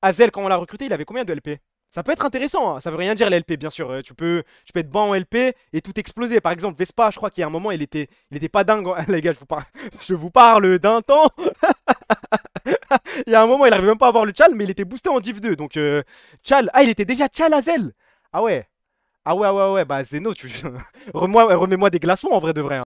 Hazel, quand on l'a recruté, il avait combien de LP? Ça peut être intéressant, hein. Ça veut rien dire les LP, bien sûr. Tu peux être bon en LP et tout exploser. Par exemple, Vespa, je crois qu'il y a un moment, il était pas dingue. Les gars, je vous parle d'un temps. Il y a un moment, il arrivait même pas à avoir le Tchal, mais il était boosté en Div 2. Donc, Tchal. Ah, il était déjà Tchal Hazel. Ah ouais. Ah ouais, ouais, ouais. Bah, Zeno, remets-moi des glaçons en vrai de vrai, hein.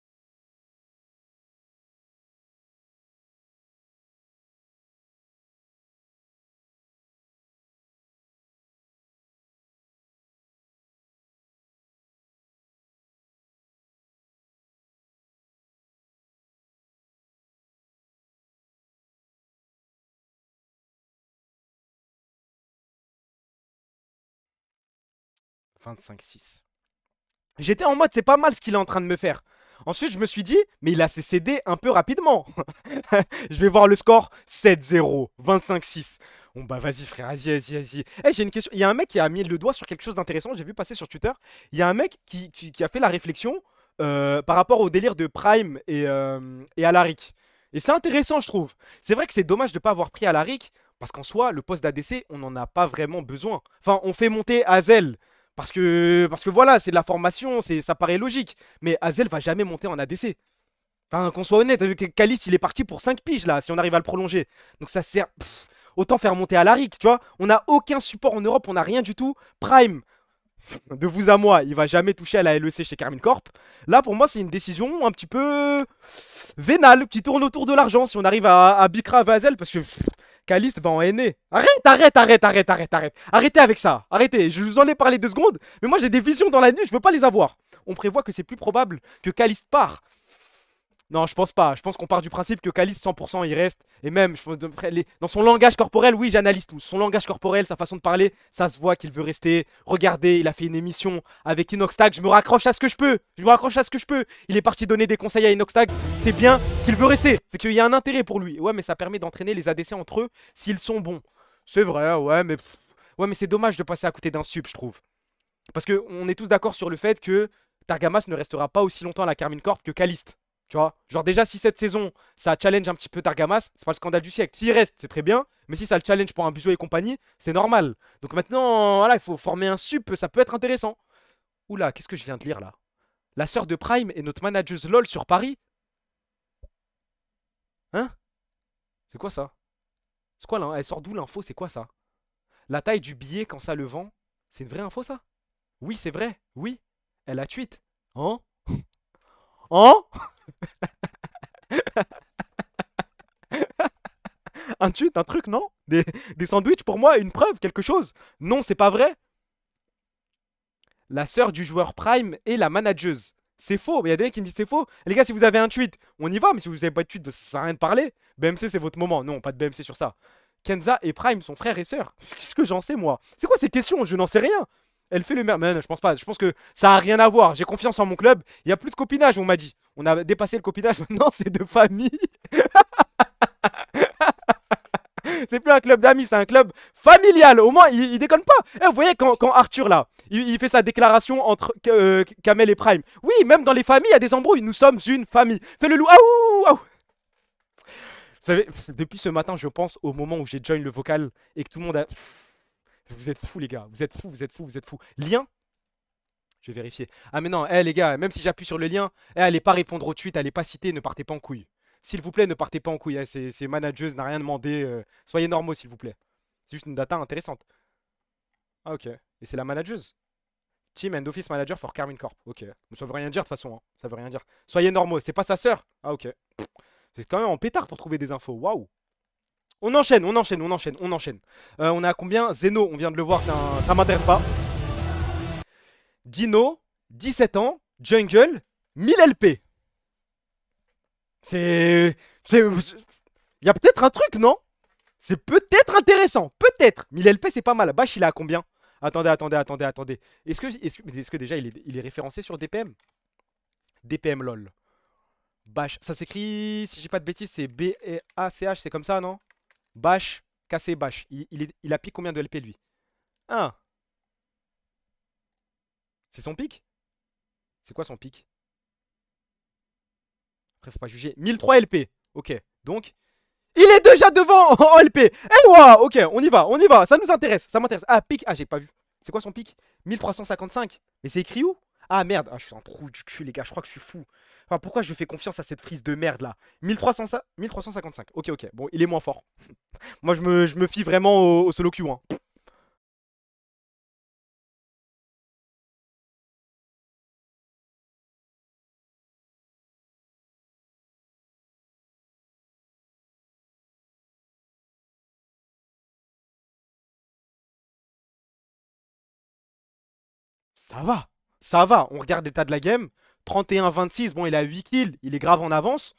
25-6. J'étais en mode, c'est pas mal ce qu'il est en train de me faire. Ensuite, je me suis dit, mais il a ses CD un peu rapidement. Je vais voir le score 7-0, 25-6. Bon, bah vas-y, frère, vas-y. Eh, j'ai une question. Il y a un mec qui a mis le doigt sur quelque chose d'intéressant. J'ai vu passer sur Twitter. Il y a un mec qui a fait la réflexion par rapport au délire de Prime et Alaric. Et c'est intéressant, je trouve. C'est vrai que c'est dommage de ne pas avoir pris Alaric. Parce qu'en soi, le poste d'ADC, on n'en a pas vraiment besoin. Enfin, on fait monter Hazel. Parce que voilà, c'est de la formation, ça paraît logique. Mais Hazel va jamais monter en ADC. Enfin, qu'on soit honnête, avec Kalis, il est parti pour 5 piges là, si on arrive à le prolonger. Donc ça sert. Autant faire monter Alaric, tu vois. On n'a aucun support en Europe, on n'a rien du tout. Prime, de vous à moi, il va jamais toucher à la LEC chez Carmine Corp. Là, pour moi, c'est une décision un petit peu vénale qui tourne autour de l'argent. Si on arrive à Bikra Hazel, parce que Caliste va en hainer. Arrête. Arrêtez avec ça. Arrêtez. Je vous en ai parlé 2 secondes. Mais moi, j'ai des visions dans la nuit. Je veux pas les avoir. On prévoit que c'est plus probable que Caliste part. Non, je pense pas. Je pense qu'on part du principe que Caliste 100% il reste. Et même, dans son langage corporel, oui, j'analyse tout. Son langage corporel, sa façon de parler, ça se voit qu'il veut rester. Regardez, il a fait une émission avec Inoxtag. Je me raccroche à ce que je peux. Il est parti donner des conseils à Inoxtag. C'est bien qu'il veut rester. C'est qu'il y a un intérêt pour lui. Ouais, mais ça permet d'entraîner les ADC entre eux s'ils sont bons. C'est vrai, ouais, mais c'est dommage de passer à côté d'un sub, je trouve. Parce que on est tous d'accord sur le fait que Targamas ne restera pas aussi longtemps à la Carmine Corp que Caliste. Tu vois, genre déjà si cette saison ça challenge un petit peu Targamas, c'est pas le scandale du siècle. S'il reste, c'est très bien, mais si ça le challenge pour un Buzo et compagnie, c'est normal. Donc maintenant, voilà, il faut former un sup, ça peut être intéressant. Oula, qu'est-ce que je viens de lire là? La sœur de Prime est notre manageuse LOL sur Paris? Hein? C'est quoi ça? C'est quoi là? Elle sort d'où l'info? C'est quoi ça? La taille du billet quand ça le vend? C'est une vraie info ça? Oui, c'est vrai, oui. Elle a tweet. Hein? Hein? Un tweet, un truc, non? Des sandwichs pour moi, une preuve, quelque chose? Non, c'est pas vrai. La sœur du joueur Prime est la manageuse. C'est faux, mais il y a des mecs qui me disent c'est faux. Les gars, si vous avez un tweet, on y va, mais si vous avez pas de tweet, bah, ça sert à rien de parler. BMC, c'est votre moment. Non, pas de BMC sur ça. Kenza et Prime sont frères et sœurs. Qu'est-ce que j'en sais, moi? C'est quoi ces questions? Je n'en sais rien. Elle fait le merde. Mais non, je pense pas. Je pense que ça a rien à voir. J'ai confiance en mon club. Il y a plus de copinage, on m'a dit. On a dépassé le copinage. Maintenant, c'est de famille. C'est plus un club d'amis, c'est un club familial. Au moins, il déconne pas. Eh, vous voyez, quand Arthur, là, il fait sa déclaration entre Kamel et Prime. Oui, même dans les familles, il y a des embrouilles. Nous sommes une famille. Fais le loup. Aouh, aouh. Vous savez, depuis ce matin, je pense au moment où j'ai join le vocal et que tout le monde a... Vous êtes fous, les gars. Vous êtes fous. Lien? Je vais vérifier. Ah, mais non, les gars, même si j'appuie sur le lien, allez pas répondre au tweet, allez pas citer, ne partez pas en couille. S'il vous plaît, ne partez pas en couille. C'est manageuse, n'a rien demandé. Soyez normaux, s'il vous plaît. C'est juste une data intéressante. Ah, ok. Et c'est la manageuse. Team and Office Manager for Carmine Corp. Ok. Ça veut rien dire de toute façon, hein. Ça veut rien dire. Soyez normaux. C'est pas sa sœur. Ah, ok. C'est quand même en pétard pour trouver des infos. Waouh. On enchaîne. On est à combien? Zeno, on vient de le voir, ça m'intéresse pas. Dino, 17 ans, Jungle, 1000 LP. C'est... Il y a peut-être un truc, non? C'est peut-être intéressant. Peut-être. 1000 LP, c'est pas mal. Bash, il est à combien? Attendez. Est-ce que déjà, il est référencé sur DPM? DPM LOL. Bash. Ça s'écrit, si j'ai pas de bêtises, c'est B-A-C-H. C'est comme ça, non? Bash, cassé, bash. Il a piqué combien de LP lui? 1. C'est son pic? C'est quoi son pic? Après, faut pas juger. 1003 LP. Ok. Donc, il est déjà devant en LP. Eh ouais, ok, on y va, on y va. Ça nous intéresse, ça m'intéresse. Ah, pic. Ah, j'ai pas vu. C'est quoi son pic? 1355. Mais c'est écrit où? Ah, merde. Ah, je suis un trou du cul, les gars. Je crois que je suis fou. Enfin, pourquoi je fais confiance à cette frise de merde là? 1355. Ok, ok. Bon, il est moins fort. Moi, je me fie vraiment au solo queue, hein. Ça va. Ça va. On regarde l'état de la game. 31-26. Bon, il a 8 kills. Il est grave en avance.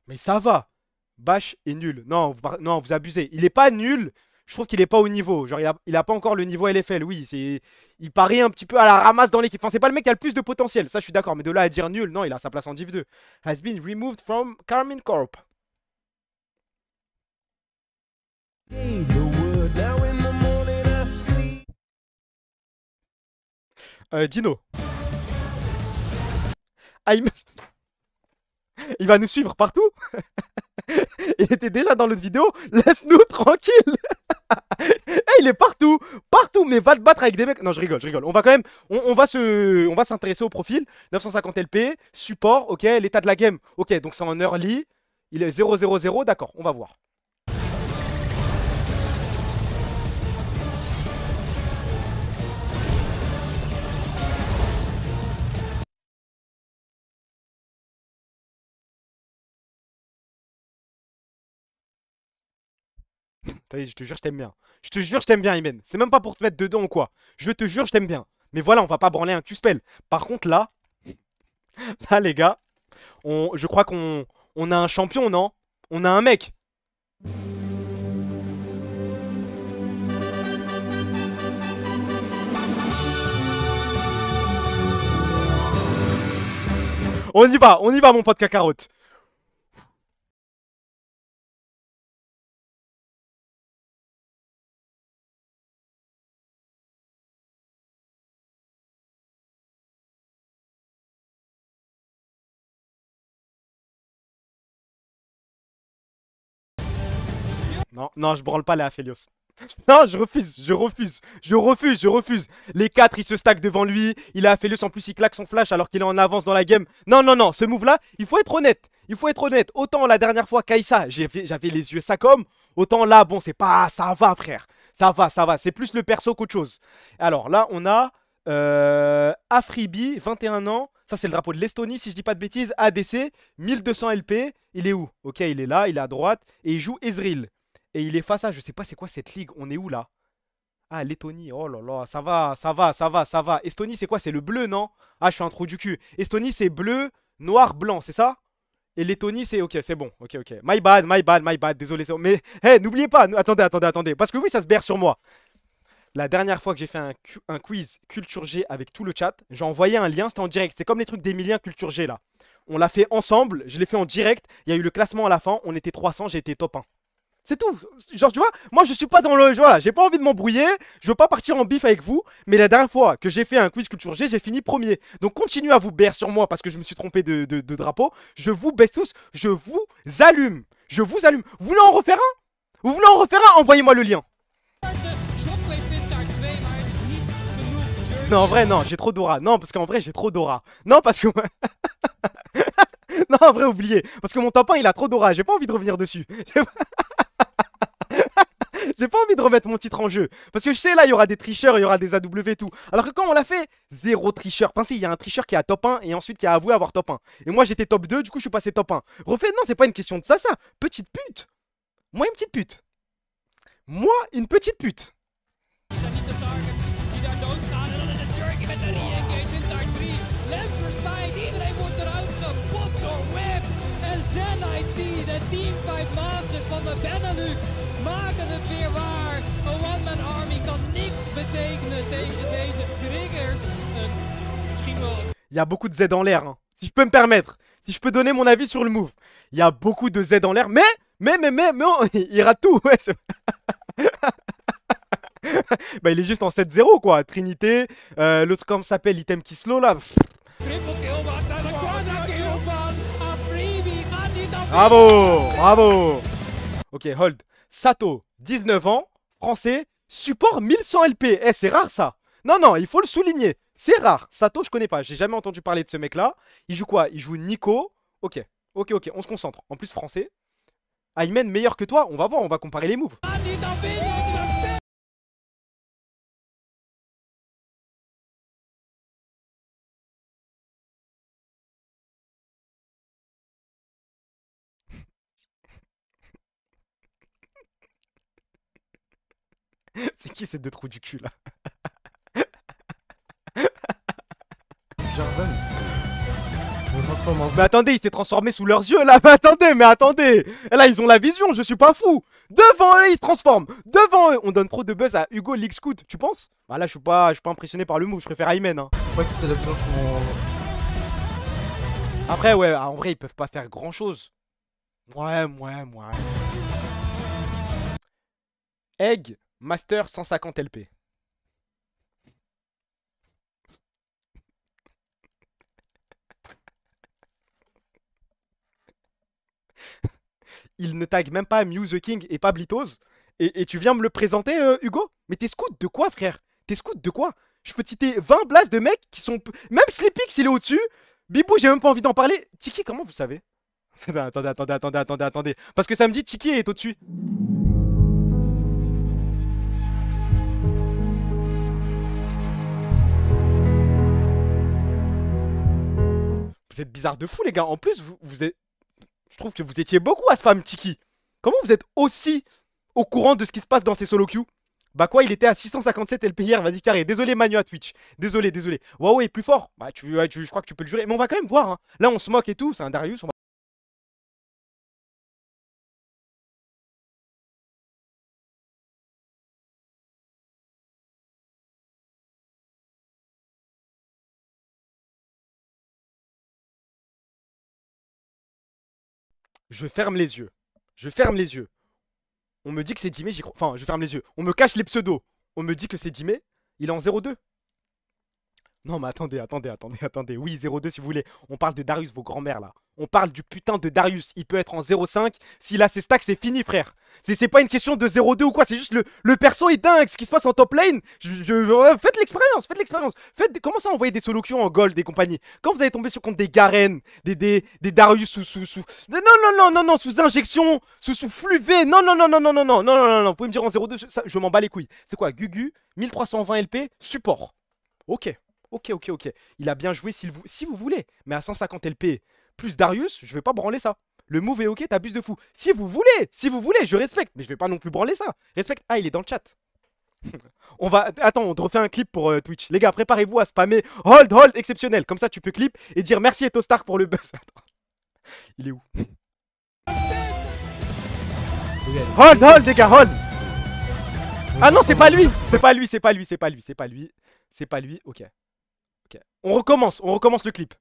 Mais ça va. Bash est nul. Non, non, vous abusez. Il est pas nul. Je trouve qu'il est pas au niveau. Genre, il a pas encore le niveau LFL. Oui, il paraît un petit peu à la ramasse dans l'équipe. Enfin, c'est pas le mec qui a le plus de potentiel. Ça, je suis d'accord. Mais de là à dire nul, non, il a sa place en Div 2. Has been removed from Carmine Corp. Dino. Ah, il va nous suivre partout. Il était déjà dans l'autre vidéo. Laisse-nous tranquille. Il est partout. Partout. Mais va te battre avec des mecs. Non, je rigole, je rigole. On va quand même. On va s'intéresser au profil. 950 LP. Support. Ok. L'état de la game. Ok. Donc c'est en early. Il est 0-0-0. D'accord. On va voir. Je te jure, je t'aime bien. Je te jure, je t'aime bien, Imen. C'est même pas pour te mettre dedans ou quoi. Je te jure, je t'aime bien. Mais voilà, on va pas branler un Q-spell. Par contre, là, là, les gars, je crois qu'on a un champion, non? On a un mec. On y va, mon pote cacarotte. Non, non, je branle pas les Aphelios. Non, je refuse, je refuse, je refuse, je refuse. Les 4, ils se stackent devant lui. Il a Aphelios, en plus, il claque son flash alors qu'il est en avance dans la game. Non, non, non, ce move-là, il faut être honnête. Il faut être honnête. Autant la dernière fois, Kai'Sa, j'avais les yeux Sacom. Autant là, bon, c'est pas. Ça va, frère. Ça va, ça va. C'est plus le perso qu'autre chose. Alors là, on a Afribi, 21 ans. Ça, c'est le drapeau de l'Estonie, si je dis pas de bêtises. ADC, 1200 LP. Il est où? Ok, il est là, il est à droite. Et il joue Ezreal. Et il est face à, je sais pas c'est quoi cette ligue, on est où là? Ah, Lettonie, oh là là, ça va, ça va, ça va, ça va. Estonie, c'est quoi? C'est le bleu, non? Ah, je suis un trou du cul. Estonie, c'est bleu, noir, blanc, c'est ça? Et Lettonie, c'est ok, c'est bon, ok, ok. My bad, my bad, my bad, désolé. Mais, hey, n'oubliez pas, attendez, attendez, attendez. Parce que oui, ça se berre sur moi. La dernière fois que j'ai fait un quiz Culture G avec tout le chat, j'ai envoyé un lien, c'était en direct. C'est comme les trucs d'Emilien Culture G là. On l'a fait ensemble, je l'ai fait en direct. Il y a eu le classement à la fin, on était 300, j'ai été top 1. C'est tout. Genre, tu vois, moi je suis pas dans le. Voilà, j'ai pas envie de m'embrouiller. Je veux pas partir en bif avec vous. Mais la dernière fois que j'ai fait un quiz Culture G, j'ai fini premier. Donc continuez à vous baire sur moi parce que je me suis trompé de drapeau. Je vous baisse tous. Je vous allume. Je vous allume. Vous voulez en refaire un? Vous voulez en refaire un? Envoyez-moi le lien. Non, en vrai, non, j'ai trop d'aura. Non, parce qu'en vrai, j'ai trop d'aura. Non, parce que. Non, en vrai, oubliez. Parce que mon top 1, il a trop d'aura. J'ai pas envie de revenir dessus. J'ai pas envie de remettre mon titre en jeu. Parce que je sais, là, il y aura des tricheurs, il y aura des AW et tout. Alors que quand on l'a fait, zéro tricheur. Enfin, si, il y a un tricheur qui est à top 1 et ensuite qui a avoué avoir top 1. Et moi, j'étais top 2, du coup, je suis passé top 1. Refait, non, c'est pas une question de ça. Petite pute. Moi, une petite pute. Moi, une petite pute. Maken het weer waar. Een one-man army kan niks betekenen tegen deze triggers. Misschien wel. Il y a beaucoup de Z en l'air, hein. Si je peux me permettre. Si je peux donner mon avis sur le move. Il y a beaucoup de Z en l'air. Mais il rate tout, ouais. Bah, il est juste en 7-0, quoi. Trinité, l'autre, comment ça s'appelle, l'item qui slow là. Triple kill, maar dan de corner kill van Afribi. Gaat hij dan Bravo, bravo. Ok, hold. Sato, 19 ans, français, support 1100 LP. Eh, c'est rare ça. Non, non, il faut le souligner. C'est rare. Sato, je connais pas. J'ai jamais entendu parler de ce mec-là. Il joue quoi? Il joue Nico. Ok, ok, on se concentre. En plus, français. Aymen meilleur que toi. On va voir, on va comparer les moves. Gaat hij dan winnen? C'est qui ces deux trous du cul là? Jarvan, on le transforme en Mais attendez, il s'est transformé sous leurs yeux là. Mais attendez. Là, ils ont la vision, je suis pas fou. Devant eux, ils se transforment. Devant eux, on donne trop de buzz à Hugo League Scout. Tu penses? Bah là, je suis pas impressionné par le move. Je préfère Aymen. Hein. Je crois que c'est l'option sur mon. Après, ouais, en vrai, ils peuvent pas faire grand chose. Ouais. Egg, Master 150 LP. Il ne tag même pas Mew the King et pas Blitos. Et tu viens me le présenter, Hugo? Mais t'es scout de quoi, frère? T'es scout de quoi? Je peux citer 20 blasts de mecs qui sont... Même Sleepix, il est au-dessus. Bibou, j'ai même pas envie d'en parler. Tiki, comment vous savez? Attendez. Parce que ça me dit Tiki est au-dessus. Vous êtes bizarre de fou, les gars. En plus, vous êtes... Je trouve que vous étiez beaucoup à spam Tiki. Comment vous êtes aussi au courant de ce qui se passe dans ces solo queues? Bah quoi, il était à 657 LP hier, vas-y carré. Désolé Manu à Twitch. Désolé. Waouh est plus fort. Bah je crois que tu peux le jurer. Mais on va quand même voir. Hein. Là on se moque et tout, c'est un Darius. Je ferme les yeux. On me dit que c'est Dimé, j'y crois. Enfin, je ferme les yeux. On me cache les pseudos. On me dit que c'est Dimé. Il est en 0-2. Non, mais attendez. Oui, 0-2 si vous voulez. On parle de Darius, vos grands-mères là. On parle du putain de Darius. Il peut être en 0-5. S'il a ses stacks, c'est fini, frère. C'est pas une question de 0-2 ou quoi. C'est juste le perso est dingue. Ce qui se passe en top lane. Faites l'expérience. Commencez à envoyer des solo queues en gold et compagnie. Quand vous allez tomber sur contre des Garen, des Darius sous. Non, sous injection, sous fluvé. Non. Vous pouvez me dire en 0-2. Ça, je m'en bats les couilles. C'est quoi? Gugu, 1320 LP, support. Ok. Il a bien joué si vous voulez. Mais à 150 LP plus Darius, je vais pas branler ça. Le move est ok, t'abuses de fou. Si vous voulez, je respecte. Mais je vais pas non plus branler ça. Respecte. Ah, il est dans le chat. Attends, on te refait un clip pour Twitch. Les gars, préparez-vous à spammer hold exceptionnel. Comme ça, tu peux clip et dire merci Etostark pour le buzz. Attends. Il est où? Hold, les gars, hold. Ah non, c'est pas lui. Ok. On recommence le clip.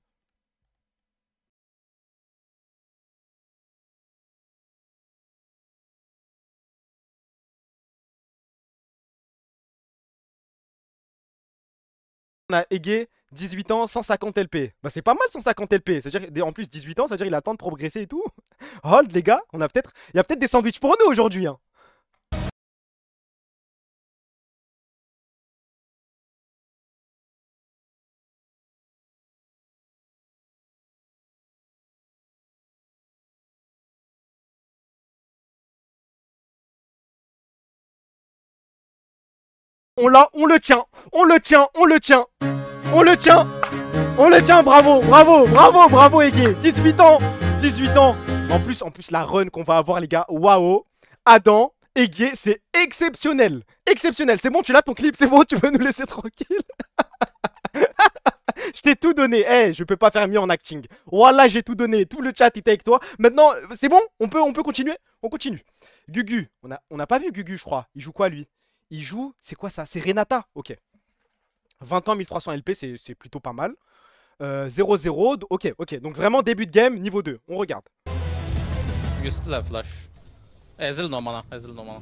On a Ege, 18 ans, 150 LP. Bah c'est pas mal 150 LP. C'est-à-dire, en plus 18 ans, c'est-à-dire il a le temps de progresser et tout. Hold les gars, il y a peut-être des sandwichs pour nous aujourd'hui. Hein. On le tient, bravo Ege, 18 ans. En plus la run qu'on va avoir les gars, waouh, Adam, Ege, c'est exceptionnel, c'est bon, tu l'as ton clip, c'est bon, tu peux nous laisser tranquille. Je t'ai tout donné, je peux pas faire mieux en acting. Voilà, j'ai tout donné, tout le chat était avec toi. Maintenant, c'est bon, on peut continuer. On continue. Gugu, on n'a pas vu Gugu je crois, il joue quoi lui? Il joue, c'est quoi ça? C'est Renata, ok. 20 ans, 1300 LP, c'est plutôt pas mal. 0-0, ok. Donc vraiment début de game, niveau 2. On regarde. You still have flash. Ezil mana, Ezil mana.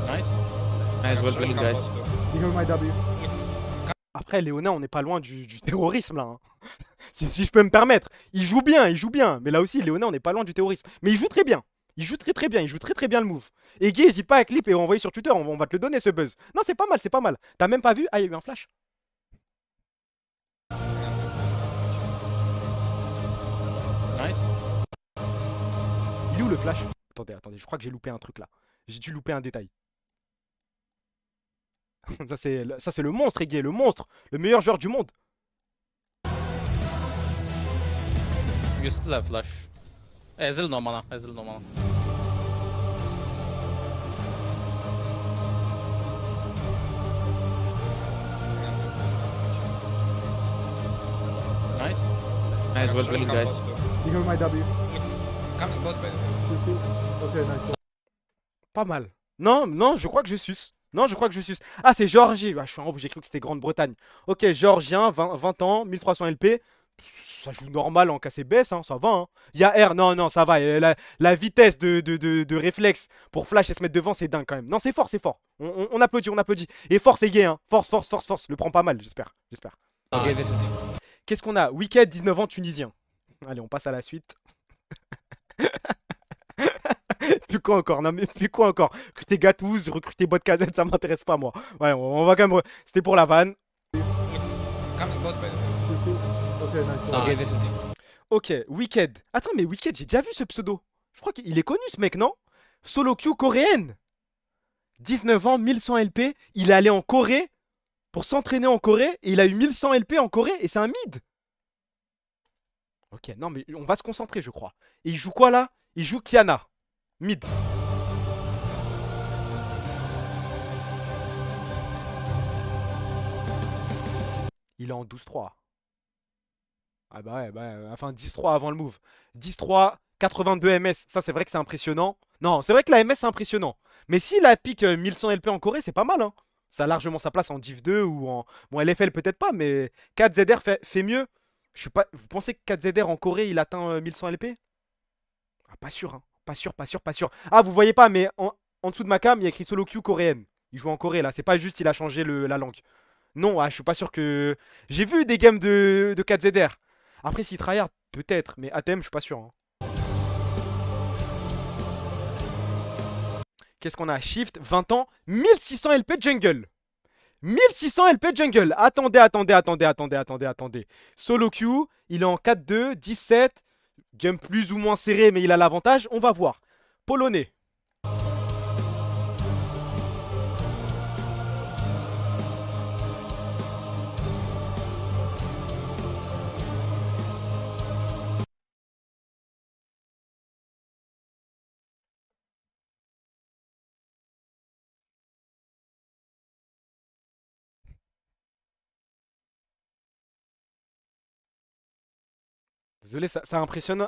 Nice. Nice, well played, guys. You hear my W? Après, Léonin, on n'est pas loin du terrorisme là. Hein. Si je peux me permettre. Il joue bien. Mais là aussi, Léonin, on n'est pas loin du terrorisme. Mais il joue très bien. Il joue très bien. Il joue très bien le move. Et Guy, n'hésite pas à clip et envoyer sur Twitter. On va te le donner ce buzz. Non, c'est pas mal. T'as même pas vu? Ah, il y a eu un flash. Nice. Il est où le flash? Attendez, je crois que j'ai loupé un truc là. J'ai dû louper un détail. Ça c'est le monstre, Guy, le monstre, le meilleur joueur du monde. You still have flash. Ezil no mana, Ezil no mana. Nice. Nice, well played, guys. You hear my W? Coming bot by the way. Okay, nice. Pas mal. Non, je crois que je suce. Ah, c'est Géorgie. Ah, je suis en ouf, j'ai cru que c'était Grande-Bretagne. Ok, Géorgien, 20 ans, 1300 LP. Ça joue normal en KCBS, hein, ça va. Hein. Il y a R, non, ça va. La vitesse de réflexe pour flash et se mettre devant, c'est dingue quand même. Non, c'est fort. On applaudit. Et force, Guy, hein. Force. Le prends pas mal, j'espère. Okay, this is... Qu'est-ce qu'on a? Wicked, 19 ans, tunisien. Allez, on passe à la suite. Plus quoi encore? Recruter Gattuso, recruter Botcazette, ça m'intéresse pas moi. Ouais, on va quand même. C'était pour la vanne. Coming bot by the way. Okay, nice. Okay, this is... Ok, Wicked. Attends, mais Wicked, j'ai déjà vu ce pseudo. Je crois qu'il est connu ce mec, non? Solo queue coréenne. 19 ans, 1100 LP. Il est allé en Corée pour s'entraîner en Corée. Et il a eu 1100 LP en Corée. Et c'est un mid. Ok, non, mais on va se concentrer, je crois. Et il joue quoi là? Il joue Kiana. Mid. Il est en 12-3. Ah bah ouais, enfin 10-3 avant le move. 10-3, 82 MS, ça c'est vrai que c'est impressionnant. Non, c'est vrai que la MS c'est impressionnant. Mais s'il a pique 1100 LP en Corée, c'est pas mal hein. Ça a largement sa place en Div 2 ou en... Bon, LFL peut-être pas, mais 4ZR fait mieux. Je suis pas... Vous pensez que 4ZR en Corée, il atteint 1100 LP? Ah, pas sûr, hein. Pas sûr. Ah, vous voyez pas, mais en dessous de ma cam, il y a écrit solo queue coréenne. Il joue en Corée, là. C'est pas juste, il a changé la langue. Non, ah, je suis pas sûr que... J'ai vu des games de 4ZR. Après, s'il tryhard, peut-être. Mais ATM, je suis pas sûr. Hein. Qu'est-ce qu'on a? Shift, 20 ans, 1600 LP jungle. 1600 LP jungle. Attendez. Solo queue, il est en 4-2, 17. Game plus ou moins serré, mais il a l'avantage. On va voir. Polonais. Désolé, ça impressionne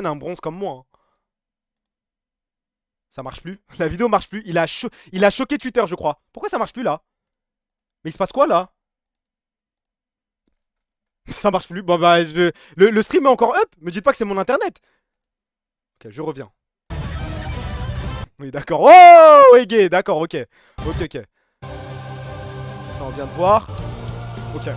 un bronze comme moi. Hein. Ça marche plus. La vidéo marche plus. Il a choqué Twitter, je crois. Pourquoi ça marche plus là? Mais il se passe quoi là? Ça marche plus. Bon bah, le stream est encore up. Me dites pas que c'est mon internet. Ok, je reviens. Oui, d'accord. Oh, Ege, d'accord, ok. Ok. Ça, on vient de voir. Ok.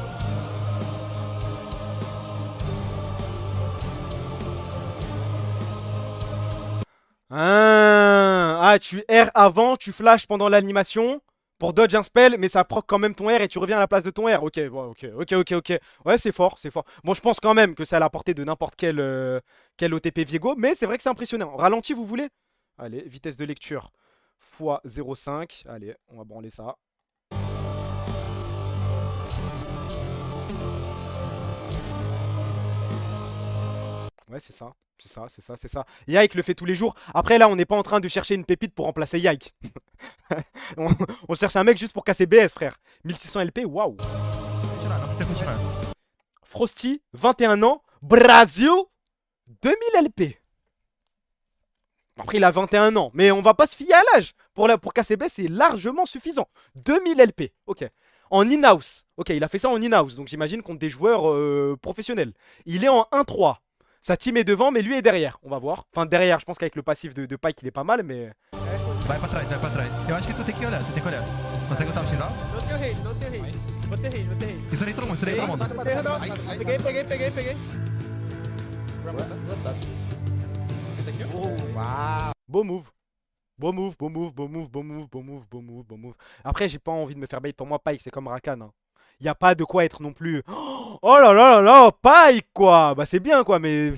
Ah, tu R avant, tu flash pendant l'animation pour dodge un spell, mais ça proc quand même ton R et tu reviens à la place de ton R. Ok, bon, ok. Ouais, c'est fort. Bon, je pense quand même que c'est à la portée de n'importe quel OTP Viego, mais c'est vrai que c'est impressionnant. Ralenti, vous voulez? Allez, vitesse de lecture x 0,5. Allez, on va branler ça. Ouais, c'est ça. Yike le fait tous les jours. Après, là, on n'est pas en train de chercher une pépite pour remplacer Yike. on cherche un mec juste pour casser BS, frère. 1600 LP, waouh. Frosty, 21 ans. Brasil, 2000 LP. Après, il a 21 ans. Mais on va pas se fier à l'âge. Pour KCB, c'est largement suffisant. 2000 LP. Ok. en in-house. Ok, il a fait ça en in-house, donc j'imagine contre des joueurs professionnels. Il est en 1-3. Sa team est devant, mais lui est derrière. On va voir. Enfin, derrière, je pense qu'avec le passif de Pike, il est pas mal, mais... Vai pra trás, vai pra trás. Eu acho que tu tem que olhar, tu tem que olhar. Consegue botar o X-Down? Não tenho rage, não tenho rage. Vou ter rage, vou ter rage. Isso aí todo mundo, isso aí todo mundo. Peguei, não. Peguei. Beau move. Beau move. Après, j'ai pas envie de me faire bait. Pour moi, Pike, c'est comme Rakan. Hein. Y a pas de quoi être non plus... Oh là là, Pike, quoi. Bah, c'est bien, quoi, mais...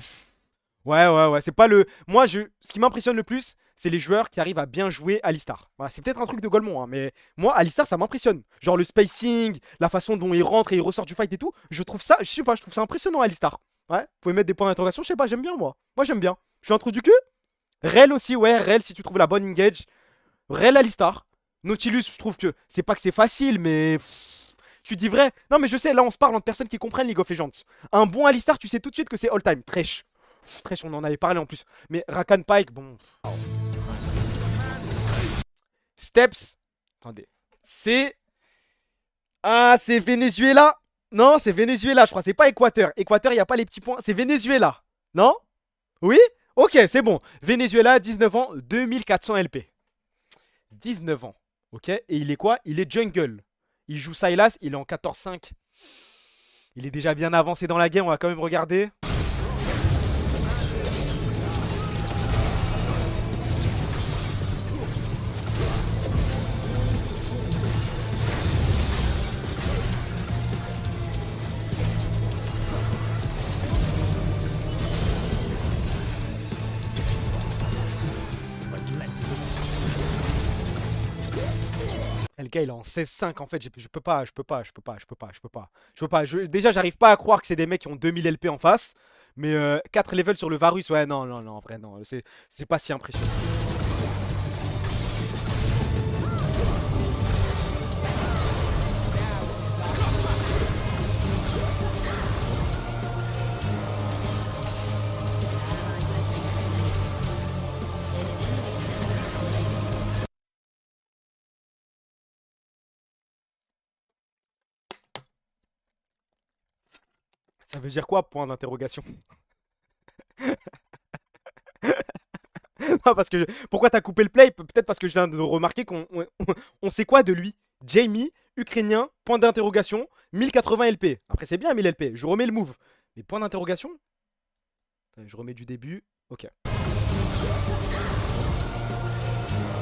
Ouais, c'est pas le... Moi, ce qui m'impressionne le plus, c'est les joueurs qui arrivent à bien jouer Alistar. Voilà, c'est peut-être un truc de Golemon, hein, mais moi, Alistar, ça m'impressionne. Genre le spacing, la façon dont il rentre et il ressort du fight et tout. Je trouve ça, je sais pas, je trouve ça impressionnant, Alistar. Ouais, vous pouvez mettre des points d'interrogation, je sais pas, j'aime bien, moi. Moi, j'aime bien. Je suis un trou du cul. Rel aussi, ouais, Rel, si tu trouves la bonne engage. Rel Alistar. Nautilus, je trouve que c'est pas que c'est facile, mais... Tu dis vrai. Non, mais je sais, là, on se parle entre personnes qui comprennent League of Legends. Un bon Alistar, tu sais tout de suite que c'est all-time. Trash. Trash, on en avait parlé en plus. Mais Rakan Pike, bon... Steps. Attendez. C'est... Ah, c'est Venezuela. Non, c'est Venezuela, je crois. C'est pas Équateur. Équateur, il n'y a pas les petits points. C'est Venezuela. Non? Oui? Ok, c'est bon. Venezuela, 19 ans, 2400 LP. 19 ans. Ok? Et il est quoi? Il est jungle. Il joue Sylas, il est en 14-5. Il est déjà bien avancé dans la game, on va quand même regarder. Le gars il est en 16-5 en fait, je peux pas. Déjà j'arrive pas à croire que c'est des mecs qui ont 2000 LP en face. Mais 4 levels sur le Varus, ouais non, en vrai non, c'est pas si impressionnant. Ça veut dire quoi, point d'interrogation? Non, parce que... Pourquoi t'as coupé le play? Peut-être parce que je viens de remarquer qu'on sait quoi de lui. Jamie, ukrainien, point d'interrogation, 1080 LP. Après, c'est bien 1000 LP. Je remets le move. Mais point d'interrogation? Je remets du début. Ok.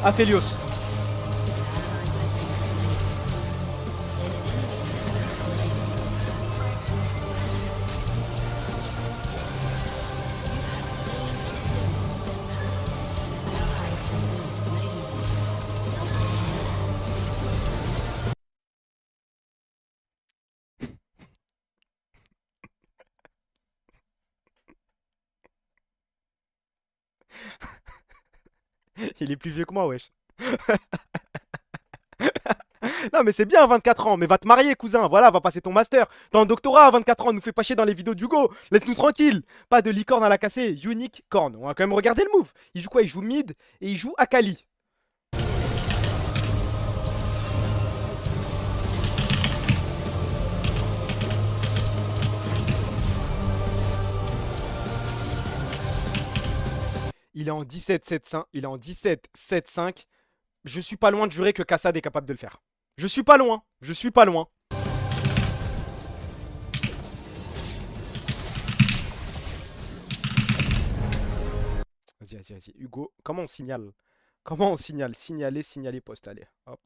Aphelios. Il est plus vieux que moi, wesh. Non, mais c'est bien à 24 ans. Mais va te marier, cousin. Voilà, va passer ton master. T'as un doctorat à 24 ans. Nous fais pas chier dans les vidéos d'Hugo. Laisse-nous tranquille. Pas de licorne à la casser. Unique corne. On va quand même regarder le move. Il joue quoi? Il joue mid et il joue Akali. Il est en 17-7-5. Il est en 17-7-5. Je suis pas loin de jurer que Kassad est capable de le faire. Je suis pas loin. Je suis pas loin. Vas-y. Hugo, comment on signale? Comment on signale? Signaler poste. Allez, hop.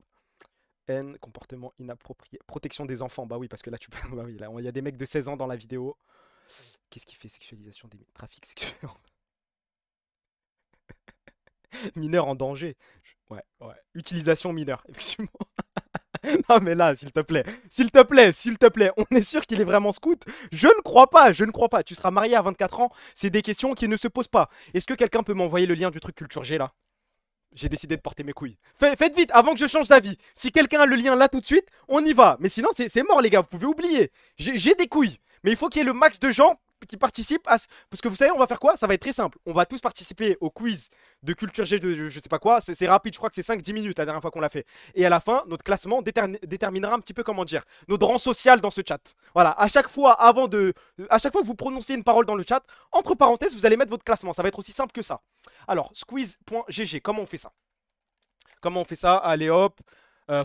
N, comportement inapproprié. Protection des enfants. Bah oui, parce que là, tu peux... Bah oui, là, il y a des mecs de 16 ans dans la vidéo. Qu'est-ce qu'il fait? Sexualisation des... Trafic sexuel. Mineur en danger. Ouais. Utilisation mineure, effectivement. Non mais là, s'il te plaît, on est sûr qu'il est vraiment scout? Je ne crois pas. Tu seras marié à 24 ans, c'est des questions qui ne se posent pas. Est-ce que quelqu'un peut m'envoyer le lien du truc Culture G là? J'ai décidé de porter mes couilles. Faites vite, avant que je change d'avis. Si quelqu'un a le lien là tout de suite, on y va. Mais sinon, c'est mort les gars, vous pouvez oublier. J'ai des couilles, mais il faut qu'il y ait le max de gens qui participent à... Parce que vous savez, on va faire quoi? Ça va être très simple. On va tous participer au quiz de culture G de je sais pas quoi. C'est rapide, je crois que c'est 5-10 minutes la dernière fois qu'on l'a fait. Et à la fin, notre classement déterminera un petit peu, comment dire, notre rang social dans ce chat. Voilà, à chaque fois, à chaque fois que vous prononcez une parole dans le chat, entre parenthèses, vous allez mettre votre classement. Ça va être aussi simple que ça. Alors, squeeze.gg, comment on fait ça? Comment on fait ça? Allez hop.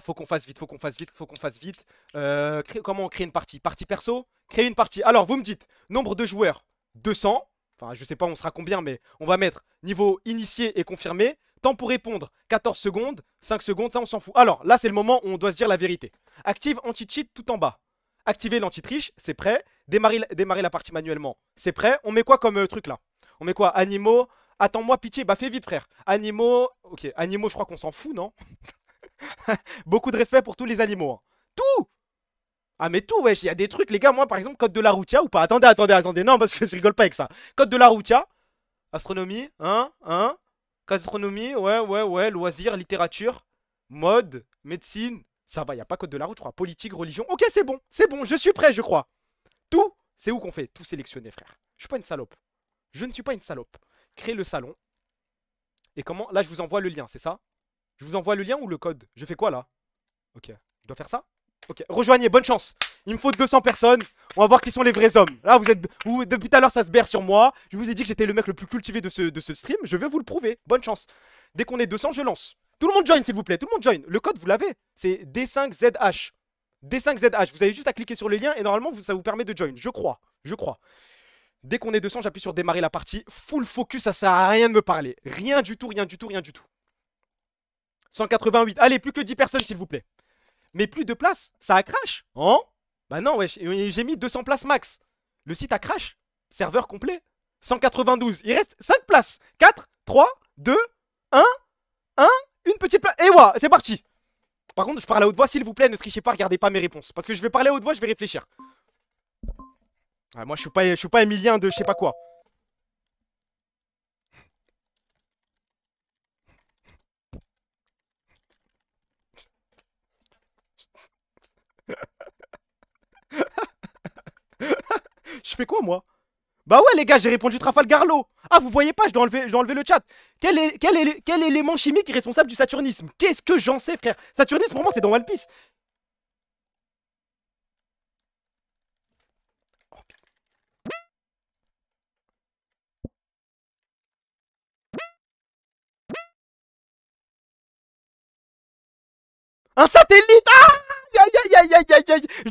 Faut qu'on fasse vite, faut qu'on fasse vite, faut qu'on fasse vite. Comment on crée une partie? Partie perso? Créer une partie. Alors, vous me dites, nombre de joueurs, 200. Enfin, je sais pas, on sera combien, mais on va mettre niveau initié et confirmé. Temps pour répondre, 14 secondes, 5 secondes, ça on s'en fout. Alors, là, c'est le moment où on doit se dire la vérité. Active anti-cheat tout en bas. Activer l'anti-triche, c'est prêt. Démarrer la partie manuellement, c'est prêt. On met quoi comme truc là? On met quoi? Animaux. Attends-moi, pitié, bah fais vite, frère. Animaux. Ok, animaux, je crois qu'on s'en fout, non? Beaucoup de respect pour tous les animaux. Hein. Tout! Ah mais tout, wesh, il y a des trucs, les gars, moi par exemple, code de la Routia ou pas? Attendez, non, parce que je rigole pas avec ça. Code de la Routia, astronomie, hein? Gastronomie, ouais, loisirs, littérature, mode, médecine, ça va, y a pas code de la route, je crois, politique, religion. Ok, c'est bon, je suis prêt, je crois. Tout, c'est où qu'on fait? Tout sélectionner, frère. Je suis pas une salope. Je ne suis pas une salope. Créer le salon. Et comment? Là, je vous envoie le lien, c'est ça? Je vous envoie le lien ou le code? Je fais quoi là? Ok, je dois faire ça? Ok, rejoignez, bonne chance. Il me faut 200 personnes. On va voir qui sont les vrais hommes. Là, depuis tout à l'heure, ça se berre sur moi. Je vous ai dit que j'étais le mec le plus cultivé de ce stream. Je vais vous le prouver. Bonne chance. Dès qu'on est 200, je lance. Tout le monde join, s'il vous plaît. Tout le monde join. Le code, vous l'avez. C'est D5ZH. D5ZH. Vous avez juste à cliquer sur le lien et normalement, ça vous permet de join. Je crois. Dès qu'on est 200, j'appuie sur démarrer la partie. Full focus, ça sert à rien de me parler. Rien du tout. 188. Allez, plus que 10 personnes, s'il vous plaît. Mais plus de place, ça a crash. Hein? Bah non, wesh, j'ai mis 200 places max. Le site a crash. Serveur complet. 192. Il reste 5 places. 4, 3, 2, 1, une petite place. Et ouais, c'est parti. Par contre, je parle à haute voix, s'il vous plaît, ne trichez pas, regardez pas mes réponses. Parce que je vais parler à haute voix, je vais réfléchir. Ah, moi, je suis pas Emilien de je sais pas quoi. Je fais quoi, moi? Bah ouais, les gars, j'ai répondu Trafalgarlo. Ah, vous voyez pas, je dois enlever le chat. Quel élément chimique est responsable du saturnisme? Qu'est-ce que j'en sais, frère? Saturnisme, pour moi, c'est dans One Piece. Un satellite! Ah! Aïe.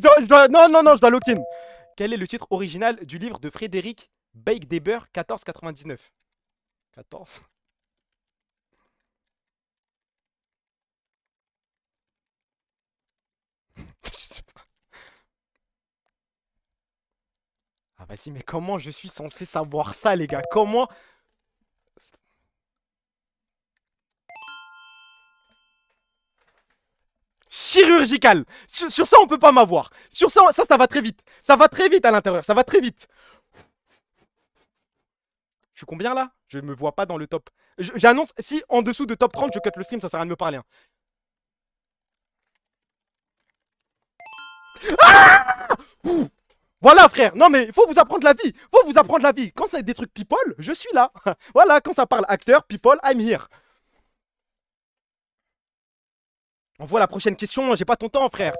Non, je dois lock in. Quel est le titre original du livre de Frédéric Beigbeder, 1499? 14. Je sais pas. Ah vas-y, mais comment je suis censé savoir ça, les gars? Comment? Chirurgical. Sur ça, on peut pas m'avoir. Sur ça, ça va très vite. Ça va très vite à l'intérieur. Ça va très vite. Je suis combien là? Je me vois pas dans le top. J'annonce, si en dessous de top 30, je cut le stream, ça sert à rien de me parler. Hein. Ah! Voilà, frère. Non, mais il faut vous apprendre la vie. Faut vous apprendre la vie. Quand c'est des trucs people, je suis là. Voilà, quand ça parle acteur, people, I'm here. On voit la prochaine question. J'ai pas ton temps, frère.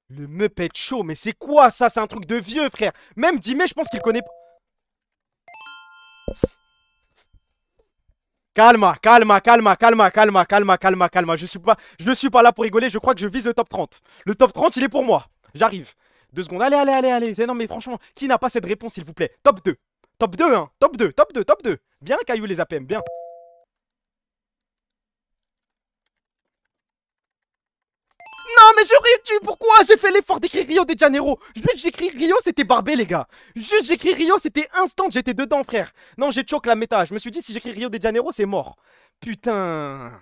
Le Muppet Show, mais c'est quoi ça? C'est un truc de vieux, frère. Même Dimé, je pense qu'il connaît pas. Calma. Je suis pas là pour rigoler, je crois que je vise le top 30. Le top 30, il est pour moi. J'arrive. 2 secondes. Allez. Non, mais franchement, qui n'a pas cette réponse, s'il vous plaît? Top 2. Top 2, hein. Top 2. Bien, Caillou les APM, bien. Non, mais j'aurais dû. Pourquoi j'ai fait l'effort d'écrire Rio de Janeiro? Juste j'écris Rio, c'était barbé, les gars. Juste j'écris Rio, c'était instant, j'étais dedans, frère. Non, j'ai choqué la méta. Je me suis dit, si j'écris Rio de Janeiro, c'est mort. Putain.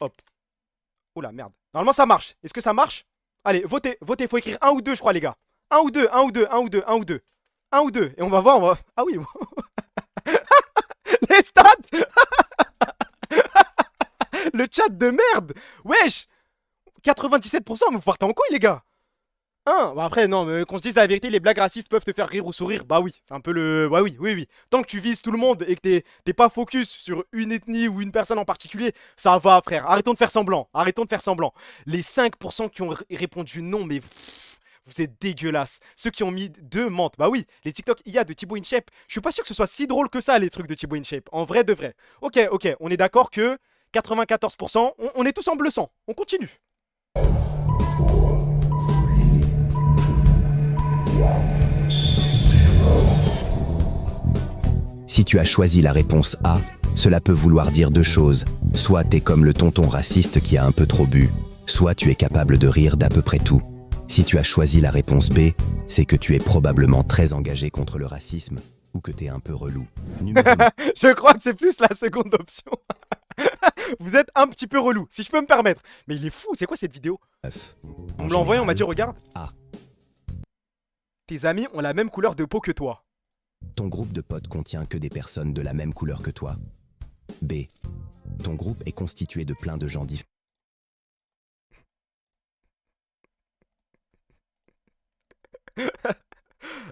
Hop. Oula, merde. Normalement, ça marche. Est-ce que ça marche? Allez, votez, votez. Faut écrire 1 ou 2, je crois, les gars. 1 ou 2, 1 ou 2, 1 ou 2, 1 ou 2. 1 ou 2. Et on va voir, on va... Ah oui. Les stats. Le chat de merde. Wesh. 97%, vous partez en couille, les gars. Bon après, non, mais qu'on se dise la vérité, les blagues racistes peuvent te faire rire ou sourire. Bah oui, c'est un peu le... Bah oui, oui, oui. Tant que tu vises tout le monde et que t'es pas focus sur une ethnie ou une personne en particulier, ça va, frère. Arrêtons de faire semblant. Arrêtons de faire semblant. Les 5% qui ont répondu non, mais... Vous êtes dégueulasses. Ceux qui ont mis 2 mentent. Bah oui, les TikTok IA de Thibaut InShape. Je suis pas sûr que ce soit si drôle que ça, les trucs de Thibaut InShape. En vrai de vrai. Ok, ok, on est d'accord que 94%, on est tous en bleu sang. On continue. Si tu as choisi la réponse A, cela peut vouloir dire 2 choses. Soit t'es comme le tonton raciste qui a un peu trop bu, soit tu es capable de rire d'à peu près tout. Si tu as choisi la réponse B, c'est que tu es probablement très engagé contre le racisme ou que t'es un peu relou. Je crois que c'est plus la seconde option. Vous êtes un petit peu relou, si je peux me permettre. Mais il est fou, c'est quoi cette vidéo? On me l'a envoyé, on m'a dit regarde. A. Tes amis ont la même couleur de peau que toi. Ton groupe de potes contient que des personnes de la même couleur que toi. B. Ton groupe est constitué de plein de gens différents.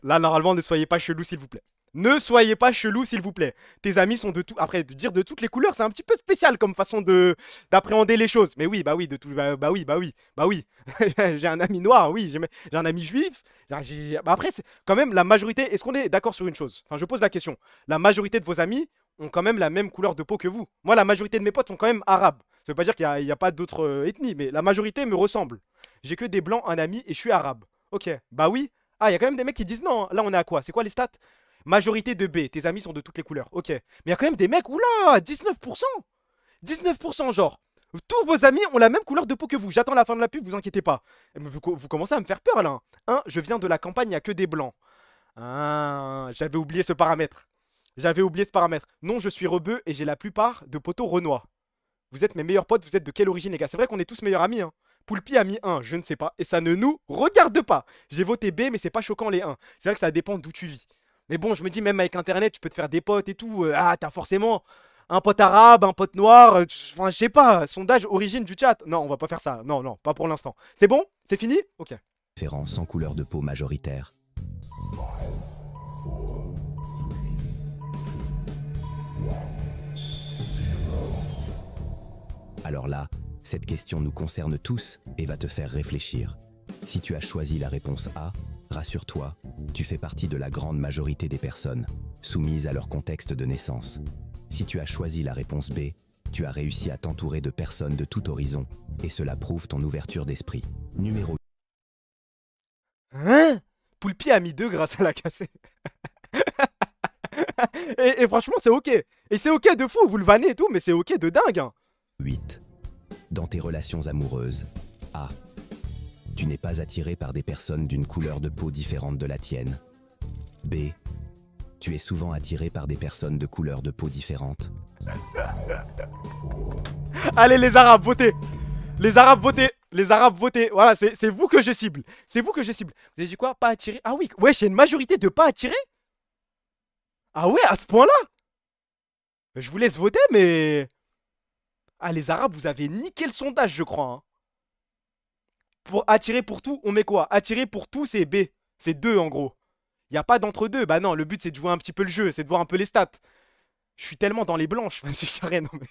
Là, normalement, ne soyez pas chelou, s'il vous plaît. Ne soyez pas chelou, s'il vous plaît. Tes amis sont de tout... Après, de dire de toutes les couleurs, c'est un petit peu spécial comme façon d'appréhender les choses. Mais oui, bah oui, de tout... Bah oui, bah oui, bah oui. J'ai un ami noir, oui. J'ai un ami juif. Bah après, quand même, la majorité... Est-ce qu'on est d'accord sur une chose? Enfin, je pose la question. La majorité de vos amis ont quand même la même couleur de peau que vous. Moi, la majorité de mes potes sont quand même arabes. Ça veut pas dire qu'il n'y a pas d'autres ethnies, mais la majorité me ressemble. J'ai que des blancs, un ami, et je suis arabe. Ok, bah oui. Ah, il y a quand même des mecs qui disent non. Là, on est à quoi? C'est quoi les stats? Majorité de B. Tes amis sont de toutes les couleurs. Ok. Mais il y a quand même des mecs. Oula, 19%. 19%, genre. Tous vos amis ont la même couleur de peau que vous. J'attends la fin de la pub, vous inquiétez pas. Vous commencez à me faire peur, là. Je viens de la campagne, il n'y a que des blancs. J'avais oublié ce paramètre. J'avais oublié ce paramètre. Non, je suis rebeu et j'ai la plupart de poteaux renois. Vous êtes mes meilleurs potes, vous êtes de quelle origine, les gars? C'est vrai qu'on est tous meilleurs amis, hein. Poulpi a mis 1, je ne sais pas. Et ça ne nous regarde pas. J'ai voté B, mais c'est pas choquant les 1. C'est vrai que ça dépend d'où tu vis. Mais bon, je me dis, même avec Internet, tu peux te faire des potes et tout. T'as forcément un pote arabe, un pote noir. Enfin, je sais pas. Sondage origine du chat. Non, on va pas faire ça. Non, non, pas pour l'instant. C'est bon? C'est fini? Ok. Différents sans couleur de peau majoritaire. Alors là, cette question nous concerne tous et va te faire réfléchir. Si tu as choisi la réponse A, rassure-toi, tu fais partie de la grande majorité des personnes, soumises à leur contexte de naissance. Si tu as choisi la réponse B, tu as réussi à t'entourer de personnes de tout horizon, et cela prouve ton ouverture d'esprit. Numéro... Hein? Poulpi a mis 2 grâce à la cassée. et franchement, c'est ok. Et c'est ok de fou, vous le vannez et tout, mais c'est ok de dingue, hein. 8. Dans tes relations amoureuses, A. Tu n'es pas attiré par des personnes d'une couleur de peau différente de la tienne. B. Tu es souvent attiré par des personnes de couleur de peau différente. Allez les Arabes, votez. Les Arabes, votez. Les Arabes, votez. Voilà, c'est vous que je cible. C'est vous que je cible. Vous avez dit quoi? Pas attiré? Ah oui, ouais, j'ai une majorité de pas attiré. Ah ouais, à ce point-là? Je vous laisse voter, mais... Ah, les Arabes, vous avez niqué le sondage, je crois. Hein. Pour attirer pour tout, on met quoi? Attirer pour tout, c'est B. C'est 2, en gros. Il n'y a pas d'entre-deux. Bah non, le but, c'est de jouer un petit peu le jeu. C'est de voir un peu les stats. Je suis tellement dans les blanches. Vas-y, carré, non mais...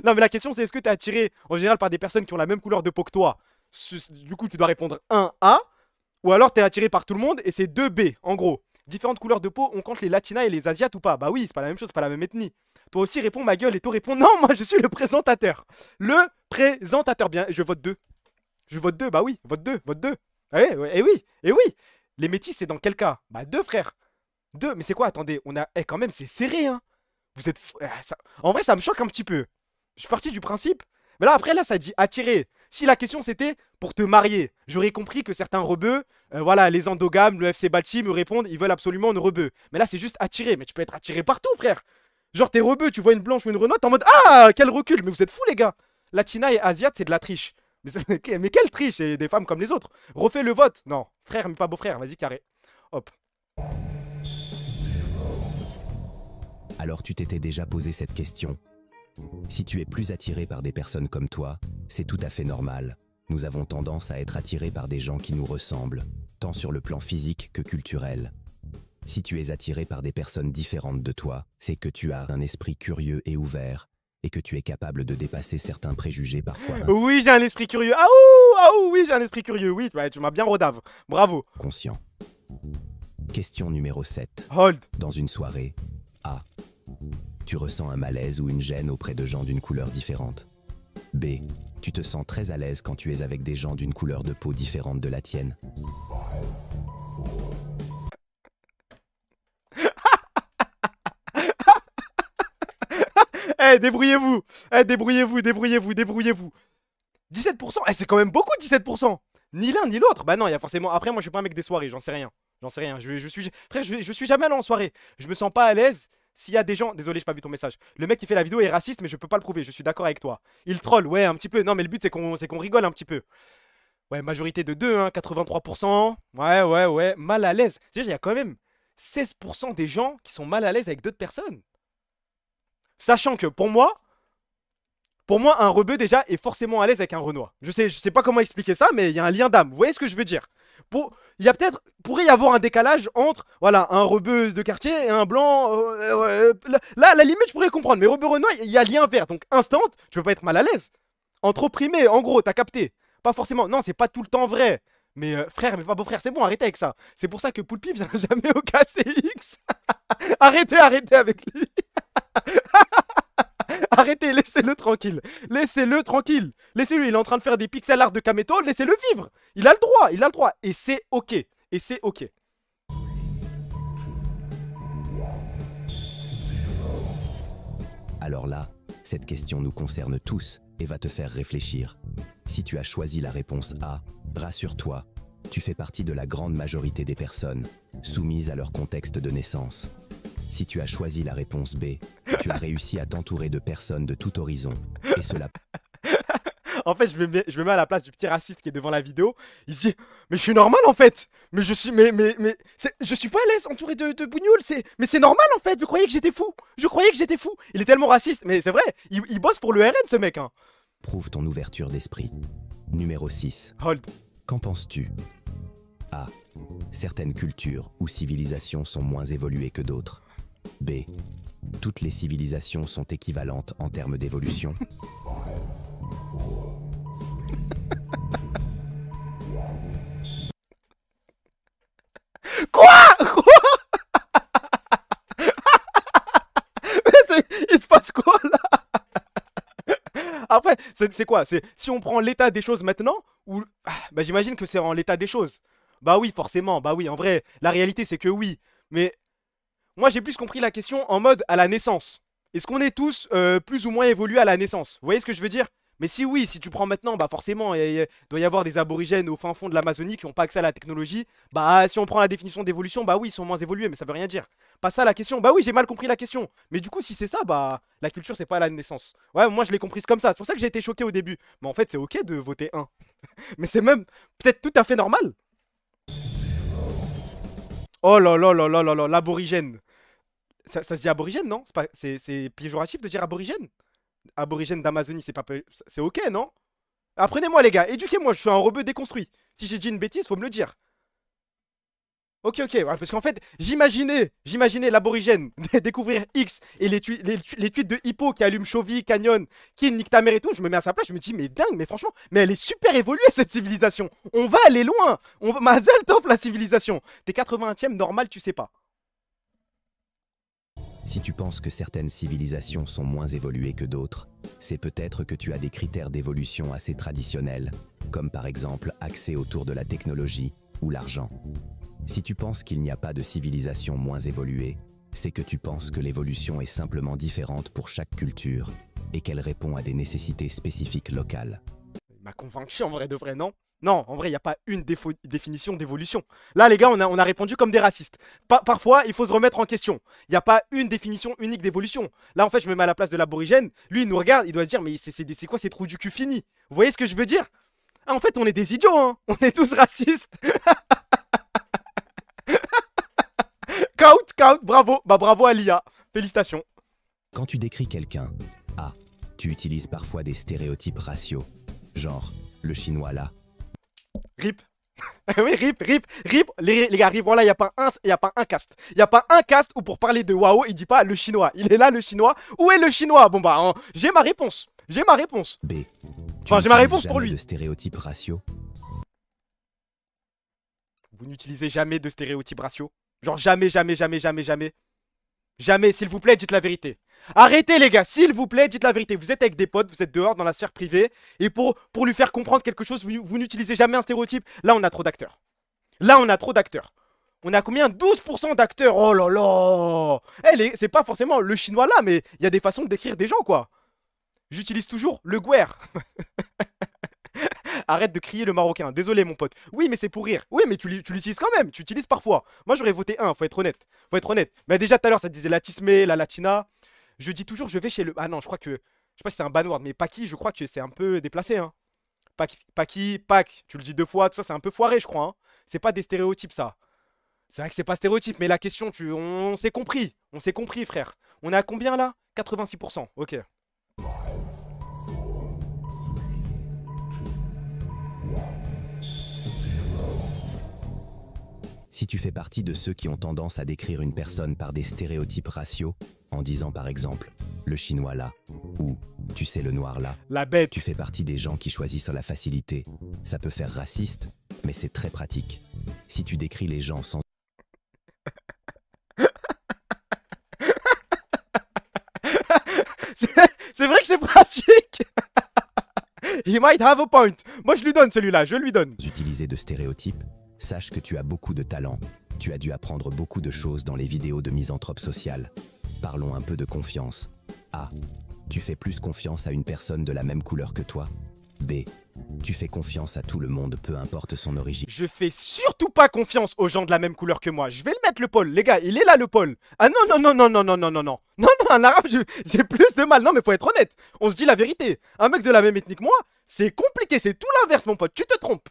non, mais la question, c'est est-ce que tu es attiré, en général, par des personnes qui ont la même couleur de peau que toi? Du coup, tu dois répondre 1A. Ou alors, tu es attiré par tout le monde et c'est 2B, en gros. Différentes couleurs de peau, on compte les latinas et les asiates ou pas? Bah oui, c'est pas la même chose, c'est pas la même ethnie. Toi aussi, réponds ma gueule et toi réponds non, moi je suis le présentateur. Le présentateur, bien, je vote 2. Je vote 2, bah oui, vote 2, vote 2. Eh oui, eh oui. Les métis, c'est dans quel cas? Bah 2, frère. 2, mais c'est quoi? Attendez, on a... quand même, c'est serré, hein. Vous êtes... En vrai, ça me choque un petit peu. Je suis parti du principe. Mais là, après, là, ça dit attirer. Si la question, c'était pour te marier, j'aurais compris que certains rebeux, voilà, les endogames, le FC Balti me répondent, ils veulent absolument une rebeu. Mais là, c'est juste attirer. Mais tu peux être attiré partout, frère. Genre, t'es rebeu, tu vois une blanche ou une renois, t'es en mode ah, quel recul. Mais vous êtes fous, les gars. Latina et Asiate, c'est de la triche. Mais quelle triche? C'est des femmes comme les autres. Refais le vote. Non, frère, mais pas beau-frère. Vas-y, carré. Hop. Alors tu t'étais déjà posé cette question. Si tu es plus attiré par des personnes comme toi, c'est tout à fait normal. Nous avons tendance à être attirés par des gens qui nous ressemblent, tant sur le plan physique que culturel. Si tu es attiré par des personnes différentes de toi, c'est que tu as un esprit curieux et ouvert, et que tu es capable de dépasser certains préjugés parfois Oui, j'ai un esprit curieux. Ah ouh, ah ouh, oui, j'ai un esprit curieux. Oui, ouais, tu m'as bien rodave. Bravo. inconscients. Question numéro 7. Hold. Dans une soirée, A. Tu ressens un malaise ou une gêne auprès de gens d'une couleur différente. B. Tu te sens très à l'aise quand tu es avec des gens d'une couleur de peau différente de la tienne. Eh, débrouillez-vous. Eh, débrouillez-vous, débrouillez-vous, débrouillez-vous. 17%. Eh, c'est quand même beaucoup, 17%. Ni l'un ni l'autre. Bah non, il y a forcément. Après, moi, je suis pas un mec des soirées, j'en sais rien. J'en sais rien. Frère, je suis jamais allé en soirée. Je me sens pas à l'aise. S'il y a des gens, désolé, j'ai pas vu ton message. Le mec qui fait la vidéo est raciste, mais je peux pas le prouver. Je suis d'accord avec toi. Il troll, ouais, un petit peu. Non, mais le but c'est qu'on rigole un petit peu. Ouais, majorité de 2, hein, 83%. Ouais. Mal à l'aise. C'est-à-dire, il y a quand même 16% des gens qui sont mal à l'aise avec d'autres personnes. Sachant que pour moi, un rebeu déjà est forcément à l'aise avec un renois. Je sais pas comment expliquer ça, mais il y a un lien d'âme. Vous voyez ce que je veux dire? Il y a peut-être, pourrait y avoir un décalage entre, voilà, un rebeu de quartier et un blanc. Là, à la limite, je pourrais comprendre. Mais rebeu renois, il y a lien vert. Donc, instant, tu peux pas être mal à l'aise. Entre opprimés, en gros, t'as capté. Pas forcément. Non, c'est pas tout le temps vrai. Mais frère, mais pas beau-frère, c'est bon, arrêtez avec ça. C'est pour ça que Poulpi vient jamais au KCX. arrêtez avec lui. Arrêtez, laissez-le tranquille. Laissez-le tranquille. Laissez-le, il est en train de faire des pixel art de Kameto, laissez-le vivre. Il a le droit, il a le droit. Et c'est ok. Et c'est ok. Alors là, cette question nous concerne tous et va te faire réfléchir. Si tu as choisi la réponse A, rassure-toi, tu fais partie de la grande majorité des personnes, soumises à leur contexte de naissance. Si tu as choisi la réponse B, tu as réussi à t'entourer de personnes de tout horizon, et cela... En fait, je me mets à la place du petit raciste qui est devant la vidéo. Il se dit, mais je suis normal en fait. Mais je suis, je suis pas à l'aise entouré de bougnoules. Mais c'est normal en fait. Je croyais que j'étais fou. Il est tellement raciste. Mais c'est vrai, il bosse pour le RN ce mec. Hein. Prouve ton ouverture d'esprit. Numéro 6. Hold. Qu'en penses-tu? A. Certaines cultures ou civilisations sont moins évoluées que d'autres. B. Toutes les civilisations sont équivalentes en termes d'évolution. Quoi? Il se passe quoi là? Après, c'est quoi? Si on prend l'état des choses maintenant, ou bah j'imagine que c'est en l'état des choses. Bah oui, forcément, bah oui, en vrai, la réalité c'est que oui. Mais moi j'ai plus compris la question en mode à la naissance. Est-ce qu'on est tous plus ou moins évolués à la naissance? Vous voyez ce que je veux dire? Mais si oui, si tu prends maintenant, bah forcément, il doit y avoir des aborigènes au fin fond de l'Amazonie qui n'ont pas accès à la technologie. Bah si on prend la définition d'évolution, bah oui, ils sont moins évolués, mais ça veut rien dire. Pas ça la question. Bah oui, j'ai mal compris la question. Mais du coup, si c'est ça, bah la culture, c'est pas à la naissance. Ouais, moi je l'ai comprise comme ça. C'est pour ça que j'ai été choqué au début. Mais en fait, c'est ok de voter 1. Mais c'est même peut-être tout à fait normal. Oh là là là là là là, l'aborigène. Ça se dit aborigène, non? C'est péjoratif de dire aborigène? Aborigène d'Amazonie, c'est pas... C'est ok, non? Apprenez-moi, les gars. Éduquez-moi, je suis un rebeu déconstruit. Si j'ai dit une bêtise, faut me le dire. Ok, ouais, parce qu'en fait, j'imaginais l'aborigène découvrir X et les tweets de Hippo qui allument Chovy, Canyon, qui nique ta mère et tout. Je me mets à sa place, je me dis, mais dingue, mais franchement, mais elle est super évoluée cette civilisation. On va aller loin. Mazel tov la civilisation. T'es 81ème normal, tu sais pas. Si tu penses que certaines civilisations sont moins évoluées que d'autres, c'est peut-être que tu as des critères d'évolution assez traditionnels, comme par exemple accès autour de la technologie ou l'argent. Si tu penses qu'il n'y a pas de civilisation moins évoluée, c'est que tu penses que l'évolution est simplement différente pour chaque culture et qu'elle répond à des nécessités spécifiques locales. Il m'a convaincu en vrai de vrai, non? Non, en vrai, il n'y a pas une définition d'évolution. Là, les gars, on a répondu comme des racistes. Parfois, il faut se remettre en question. Il n'y a pas une définition unique d'évolution. Là, en fait, je me mets à la place de l'aborigène. Lui, il nous regarde, il doit se dire, mais c'est quoi ces trous du cul finis? Vous voyez ce que je veux dire? Ah, en fait, on est des idiots, hein. On est tous racistes. Count, bravo. Bah, bravo à l'IA. Félicitations. Quand tu décris quelqu'un, tu utilises parfois des stéréotypes raciaux. Genre, le chinois là. RIP. Oui, RIP. Les gars, RIP. Voilà, il n'y a pas un cast. Il n'y a pas un cast où pour parler de Wao, il dit pas le chinois. Il est là, le chinois. Où est le chinois? Bon, bah, j'ai ma réponse. B. Enfin, j'ai ma réponse pour lui. De stéréotypes raciaux. Vous n'utilisez jamais de stéréotypes raciaux? Genre jamais. Jamais, s'il vous plaît, dites la vérité. Arrêtez les gars, s'il vous plaît, dites la vérité. Vous êtes avec des potes, vous êtes dehors dans la sphère privée. Et pour lui faire comprendre quelque chose, vous n'utilisez jamais un stéréotype. Là, on a trop d'acteurs. On a combien? 12% d'acteurs. Oh là là. C'est pas forcément le chinois là, mais il y a des façons de décrire des gens, quoi. J'utilise toujours le guer. Arrête de crier le marocain. Désolé, mon pote. Oui, mais c'est pour rire. Oui, mais tu l'utilises quand même. Tu utilises parfois. Moi, j'aurais voté 1. Faut être honnête. Mais déjà, tout à l'heure, ça disait la tismé, la latina. Je dis toujours, je vais chez le... Ah non, je crois que... Je sais pas si c'est un banword, mais Paki, je crois que c'est un peu déplacé, hein. Paki, Pac, tu le dis 2 fois, tout ça, c'est un peu foiré, je crois, hein. C'est pas des stéréotypes, ça. C'est vrai que c'est pas stéréotype, mais la question, on s'est compris. On s'est compris, frère. On est à combien, là? 86%. Ok. Si tu fais partie de ceux qui ont tendance à décrire une personne par des stéréotypes raciaux, en disant par exemple « le chinois là » ou « tu sais le noir là », la bête. Tu fais partie des gens qui choisissent la facilité. Ça peut faire raciste, mais c'est très pratique. Si tu décris les gens sans... C'est vrai que c'est pratique. He might have a point. Moi, je lui donne celui-là, je lui donne. Utiliser de stéréotypes, sache que tu as beaucoup de talent. Tu as dû apprendre beaucoup de choses dans les vidéos de misanthrope social. Parlons un peu de confiance. A. Tu fais plus confiance à une personne de la même couleur que toi. B. Tu fais confiance à tout le monde, peu importe son origine. Je fais surtout pas confiance aux gens de la même couleur que moi. Je vais le mettre, le Paul. Les gars, il est là, le Paul. Ah non. Non, un arabe, j'ai plus de mal. Non, mais faut être honnête. On se dit la vérité. Un mec de la même ethnie que moi, c'est compliqué. C'est tout l'inverse, mon pote. Tu te trompes.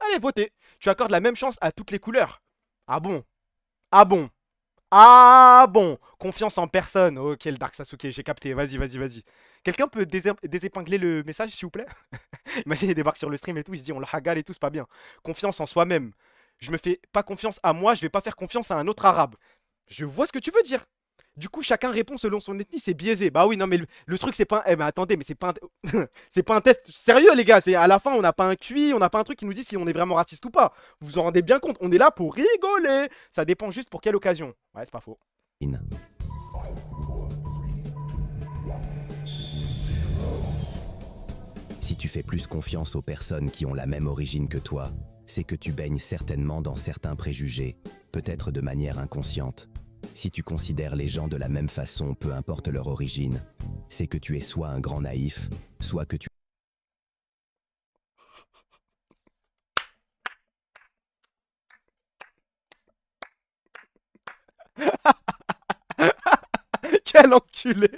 Allez, votez. Tu accordes la même chance à toutes les couleurs. Ah bon? Confiance en personne. Ok, le Dark Sasuke, j'ai capté. Vas-y. Quelqu'un peut désépingler le message, s'il vous plaît? Imagine, il débarque sur le stream et tout, il se dit on le hagal et tout, c'est pas bien. Confiance en soi-même. Je me fais pas confiance à moi, je vais pas faire confiance à un autre arabe. Je vois ce que tu veux dire. Du coup, chacun répond selon son ethnie, c'est biaisé. Bah oui, non, mais le truc, c'est pas un... Eh, mais attendez, mais c'est pas un... c'est pas un test sérieux, les gars. À la fin, on n'a pas un QI, on n'a pas un truc qui nous dit si on est vraiment raciste ou pas. Vous vous en rendez bien compte, on est là pour rigoler. Ça dépend juste pour quelle occasion. Ouais, c'est pas faux. Si tu fais plus confiance aux personnes qui ont la même origine que toi, c'est que tu baignes certainement dans certains préjugés, peut-être de manière inconsciente. Si tu considères les gens de la même façon, peu importe leur origine, c'est que tu es soit un grand naïf, soit que tu... Quel enculé.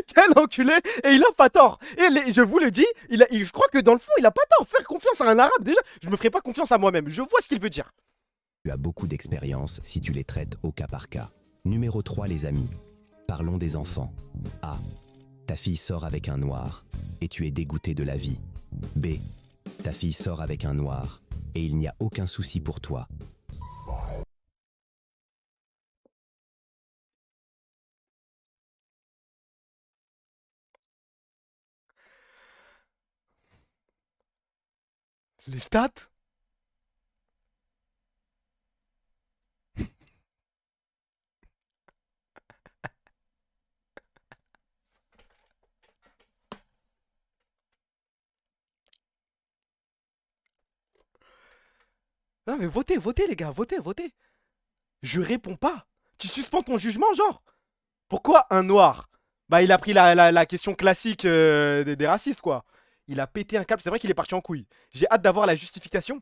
Quel enculé. Et il a pas tort. Et je vous le dis, je crois que dans le fond, il a pas tort. Faire confiance à un arabe, déjà, je me ferai pas confiance à moi-même. Je vois ce qu'il veut dire. Tu as beaucoup d'expérience si tu les traites au cas par cas. Numéro 3, les amis. Parlons des enfants. A. Ta fille sort avec un noir et tu es dégoûté de la vie. B. Ta fille sort avec un noir et il n'y a aucun souci pour toi. Les stats? Non mais votez les gars, votez. Je réponds pas. Tu suspends ton jugement, genre? Pourquoi un noir? Bah il a pris la question classique des racistes, quoi. Il a pété un câble. C'est vrai qu'il est parti en couille. J'ai hâte d'avoir la justification.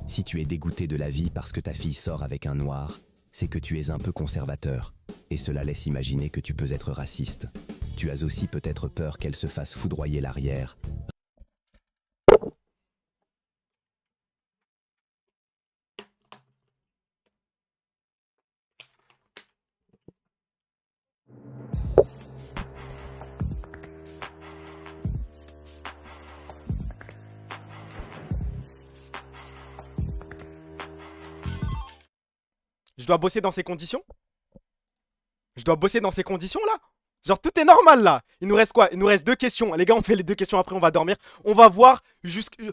Si tu es dégoûté de la vie parce que ta fille sort avec un noir, c'est que tu es un peu conservateur, et cela laisse imaginer que tu peux être raciste. Tu as aussi peut-être peur qu'elle se fasse foudroyer l'arrière. Je dois bosser dans ces conditions? Je dois bosser dans ces conditions là? Genre tout est normal là. Il nous reste quoi? Il nous reste 2 questions. Les gars, on fait les 2 questions après on va dormir. On va voir jusqu'où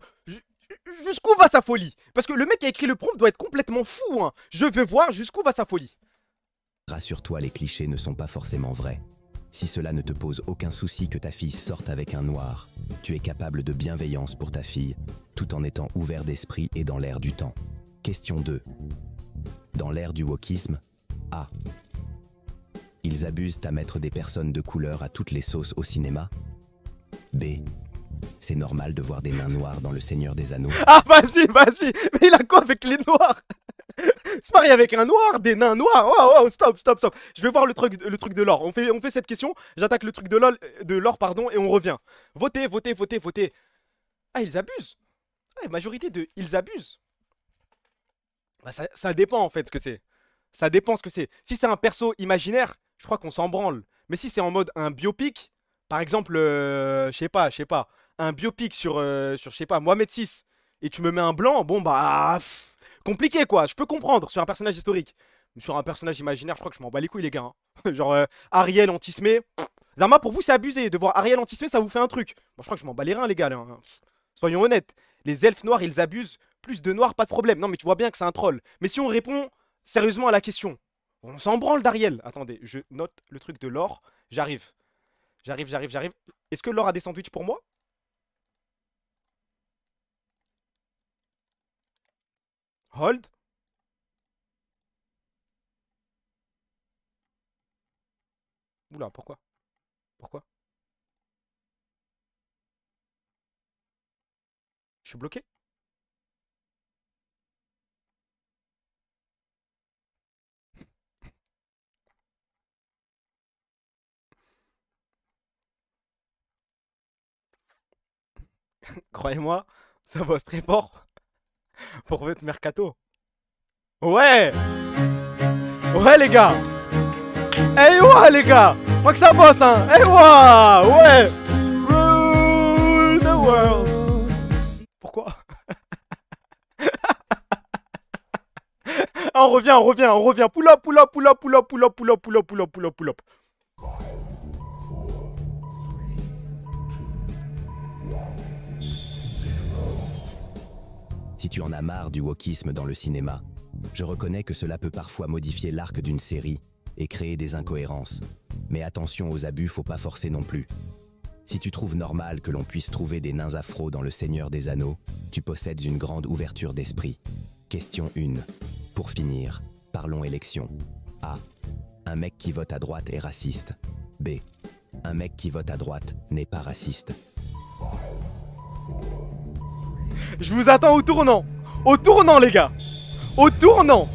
va sa folie. Parce que le mec qui a écrit le prompt doit être complètement fou hein. Je veux voir jusqu'où va sa folie. Rassure-toi, les clichés ne sont pas forcément vrais. Si cela ne te pose aucun souci que ta fille sorte avec un noir, tu es capable de bienveillance pour ta fille, tout en étant ouvert d'esprit et dans l'air du temps. Question 2. Dans l'ère du wokisme, A. Ils abusent à mettre des personnes de couleur à toutes les sauces au cinéma. B. C'est normal de voir des nains noirs dans Le Seigneur des Anneaux. Ah vas-y, vas-y. Mais il a quoi avec les noirs? C'est pareil avec un noir, des nains noirs. Oh, stop. Je vais voir le truc de l'or. On fait cette question. J'attaque le truc de l'or, pardon, et on revient. Votez. Ah, ils abusent. Ah, majorité de ils abusent. Bah, ça dépend en fait ce que c'est. Ça dépend ce que c'est. Si c'est un perso imaginaire, je crois qu'on s'en branle. Mais si c'est en mode un biopic, par exemple, je sais pas, un biopic sur je sais pas, Mohamed VI, et tu me mets un blanc, bon bah, compliqué quoi. Je peux comprendre sur un personnage historique. Mais sur un personnage imaginaire, je crois que je m'en bats les couilles les gars. Hein. Genre Ariel anti-smé. Zama, pour vous c'est abusé. De voir Ariel anti-smé, ça vous fait un truc. Bon, je crois que je m'en bats les reins les gars là. Hein. Soyons honnêtes. Les elfes noirs, ils abusent. Plus de noirs, pas de problème. Non mais tu vois bien que c'est un troll. Mais si on répond sérieusement à la question, on s'en branle d'Ariel. Attendez, je note le truc de l'or. J'arrive. Est-ce que l'or a des sandwichs pour moi? Hold. Oula, pourquoi? Je suis bloqué? Croyez-moi, ça bosse très fort pour votre mercato. Ouais! Ouais les gars! Eh ouais les gars! Je crois que ça bosse hein! Eh ouais! Rule the world! Pourquoi? Ah, on revient! Pull up! Si tu en as marre du wokisme dans le cinéma, je reconnais que cela peut parfois modifier l'arc d'une série et créer des incohérences. Mais attention aux abus, faut pas forcer non plus. Si tu trouves normal que l'on puisse trouver des nains afro dans Le Seigneur des Anneaux, tu possèdes une grande ouverture d'esprit. Question 1. Pour finir, parlons élection. A. Un mec qui vote à droite est raciste. B. Un mec qui vote à droite n'est pas raciste. Je vous attends au tournant! Au tournant les gars! Au tournant!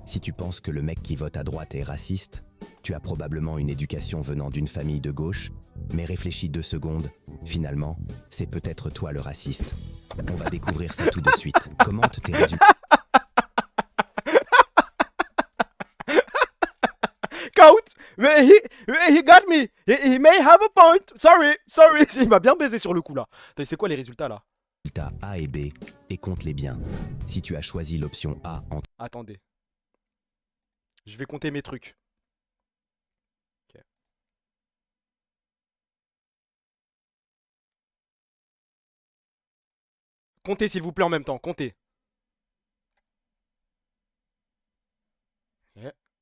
Si tu penses que le mec qui vote à droite est raciste, tu as probablement une éducation venant d'une famille de gauche, mais réfléchis 2 secondes, finalement, c'est peut-être toi le raciste. On va découvrir ça tout de suite. Commente tes résultats. Count! He got me! He may have a point! Sorry! Il m'a bien baisé sur le coup là. C'est quoi les résultats là? A et B, et compte-les bien. Si tu as choisi l'option A en... Attendez. Je vais compter mes trucs. Ok. Comptez s'il vous plaît en même temps, comptez.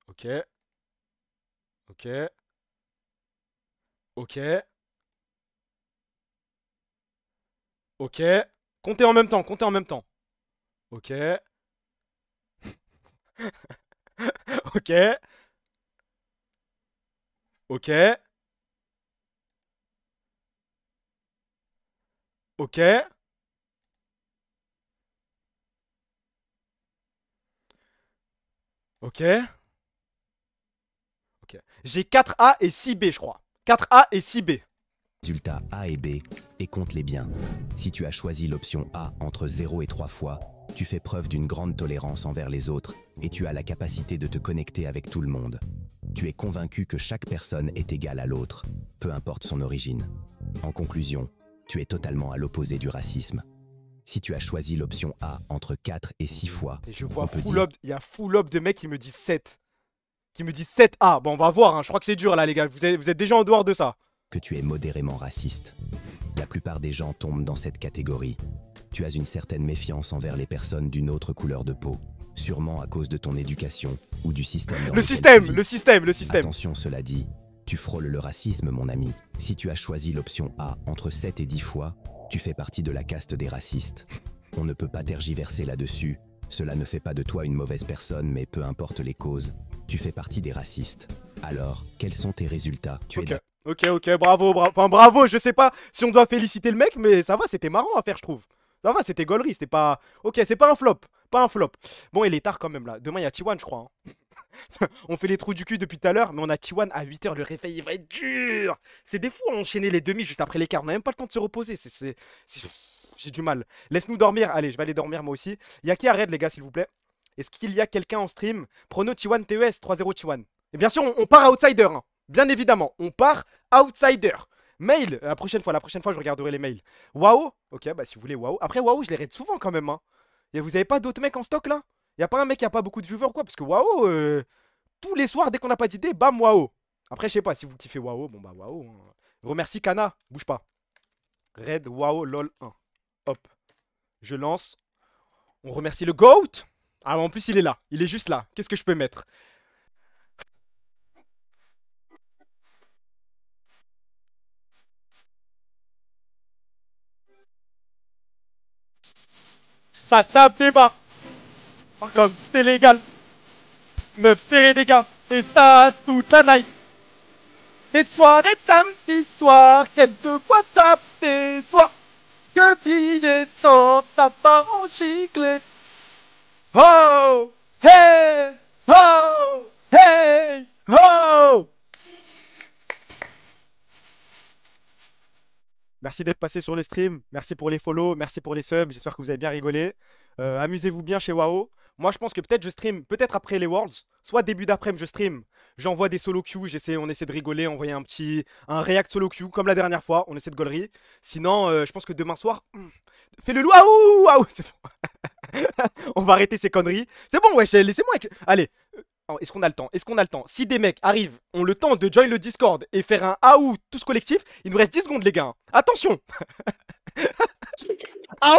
Ok. Comptez en même temps. Ok. Ok. Ok. Ok. Ok. Ok. J'ai 4A et 6B, je crois. 4A et 6B. Résultats A et B et compte-les bien. Si tu as choisi l'option A entre 0 et 3 fois, tu fais preuve d'une grande tolérance envers les autres et tu as la capacité de te connecter avec tout le monde. Tu es convaincu que chaque personne est égale à l'autre, peu importe son origine. En conclusion, tu es totalement à l'opposé du racisme. Si tu as choisi l'option A entre 4 et 6 fois, Et je vois on peut full dire up, il y a full up de mecs qui me disent 7. Qui me disent 7A. Bon, on va voir, hein. Je crois que c'est dur là, les gars. Vous êtes déjà en dehors de ça. que tu es modérément raciste. La plupart des gens tombent dans cette catégorie. Tu as une certaine méfiance envers les personnes d'une autre couleur de peau, sûrement à cause de ton éducation ou du système dans Le lequel système, tu vis. le système, le système. Attention, cela dit, tu frôles le racisme, mon ami. Si tu as choisi l'option A entre 7 et 10 fois, tu fais partie de la caste des racistes. On ne peut pas tergiverser là-dessus. Cela ne fait pas de toi une mauvaise personne, mais peu importe les causes, tu fais partie des racistes. Alors, quels sont tes résultats? Tu es Ok, bravo, bravo. Enfin, bravo, je sais pas si on doit féliciter le mec, mais ça va, c'était marrant à faire, je trouve. Ça va, c'était gaulerie, c'était pas... Ok, c'est pas un flop, pas un flop. Bon, il est tard quand même, là. Demain, il y a T1, je crois. Hein. On fait les trous du cul depuis tout à l'heure, mais on a T1 à 8h, le réveil, il va être dur. C'est des fous à enchaîner les demi juste après l'écart. On n'a même pas le temps de se reposer, j'ai du mal. Laisse-nous dormir. Allez, je vais aller dormir moi aussi. Il y a qui à raid, les gars, s'il vous plaît? Est-ce qu'il y a quelqu'un en stream? Prono T1 TES 3-0 T1. Et bien sûr, on part outsider. Hein. Bien évidemment, on part outsider. Mail, la prochaine fois, je regarderai les mails. Waouh. Ok, bah si vous voulez waouh. Après, waouh, je les raid souvent quand même. Hein. Et vous avez pas d'autres mecs en stock là? Y a pas un mec qui a pas beaucoup de viewers ou quoi? Parce que waouh, tous les soirs, dès qu'on n'a pas d'idée, bam, waouh. Après, je sais pas, si vous kiffez waouh, bon bah waouh. Hein. Remercie Kana, bouge pas. Red, waouh, lol 1. Hop. Je lance. On remercie le GOAT. Ah, en plus, il est là. Il est juste là. Qu'est-ce que je peux mettre? Ça tape des bas. Comme c'est légal. Meuf serrée des gars. Et ça toute la night. Et soirées samedi soir. Quête de quoi taper soir. Que billets sont ta part en giclée. Oh! Hey! Oh! Hey! Oh! Merci d'être passé sur le stream, merci pour les follow, merci pour les subs, j'espère que vous avez bien rigolé. Amusez-vous bien chez WoW. Moi je pense que peut-être je stream, peut-être après les Worlds, soit début d'après-midi je stream, j'envoie des solo queues, on essaie de rigoler, envoyer un react solo queue comme la dernière fois, on essaie de gaulerie. Sinon je pense que demain soir, fais le loup, waouh, c'est bon. On va arrêter ces conneries. C'est bon, wesh, laissez-moi avec... Allez, est-ce qu'on a le temps? Est-ce qu'on a le temps? Si des mecs arrivent, ont le temps de join le Discord et faire un AOU tous collectif, il nous reste 10 secondes les gars. Attention. AOU.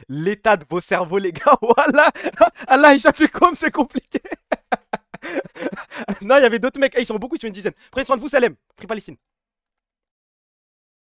L'état de vos cerveaux les gars, voilà. Allah, il fait comme c'est compliqué. Non, il y avait d'autres mecs, ils sont beaucoup, ils sont une dizaine. Prenez soin de vous Salem, Free Palestine.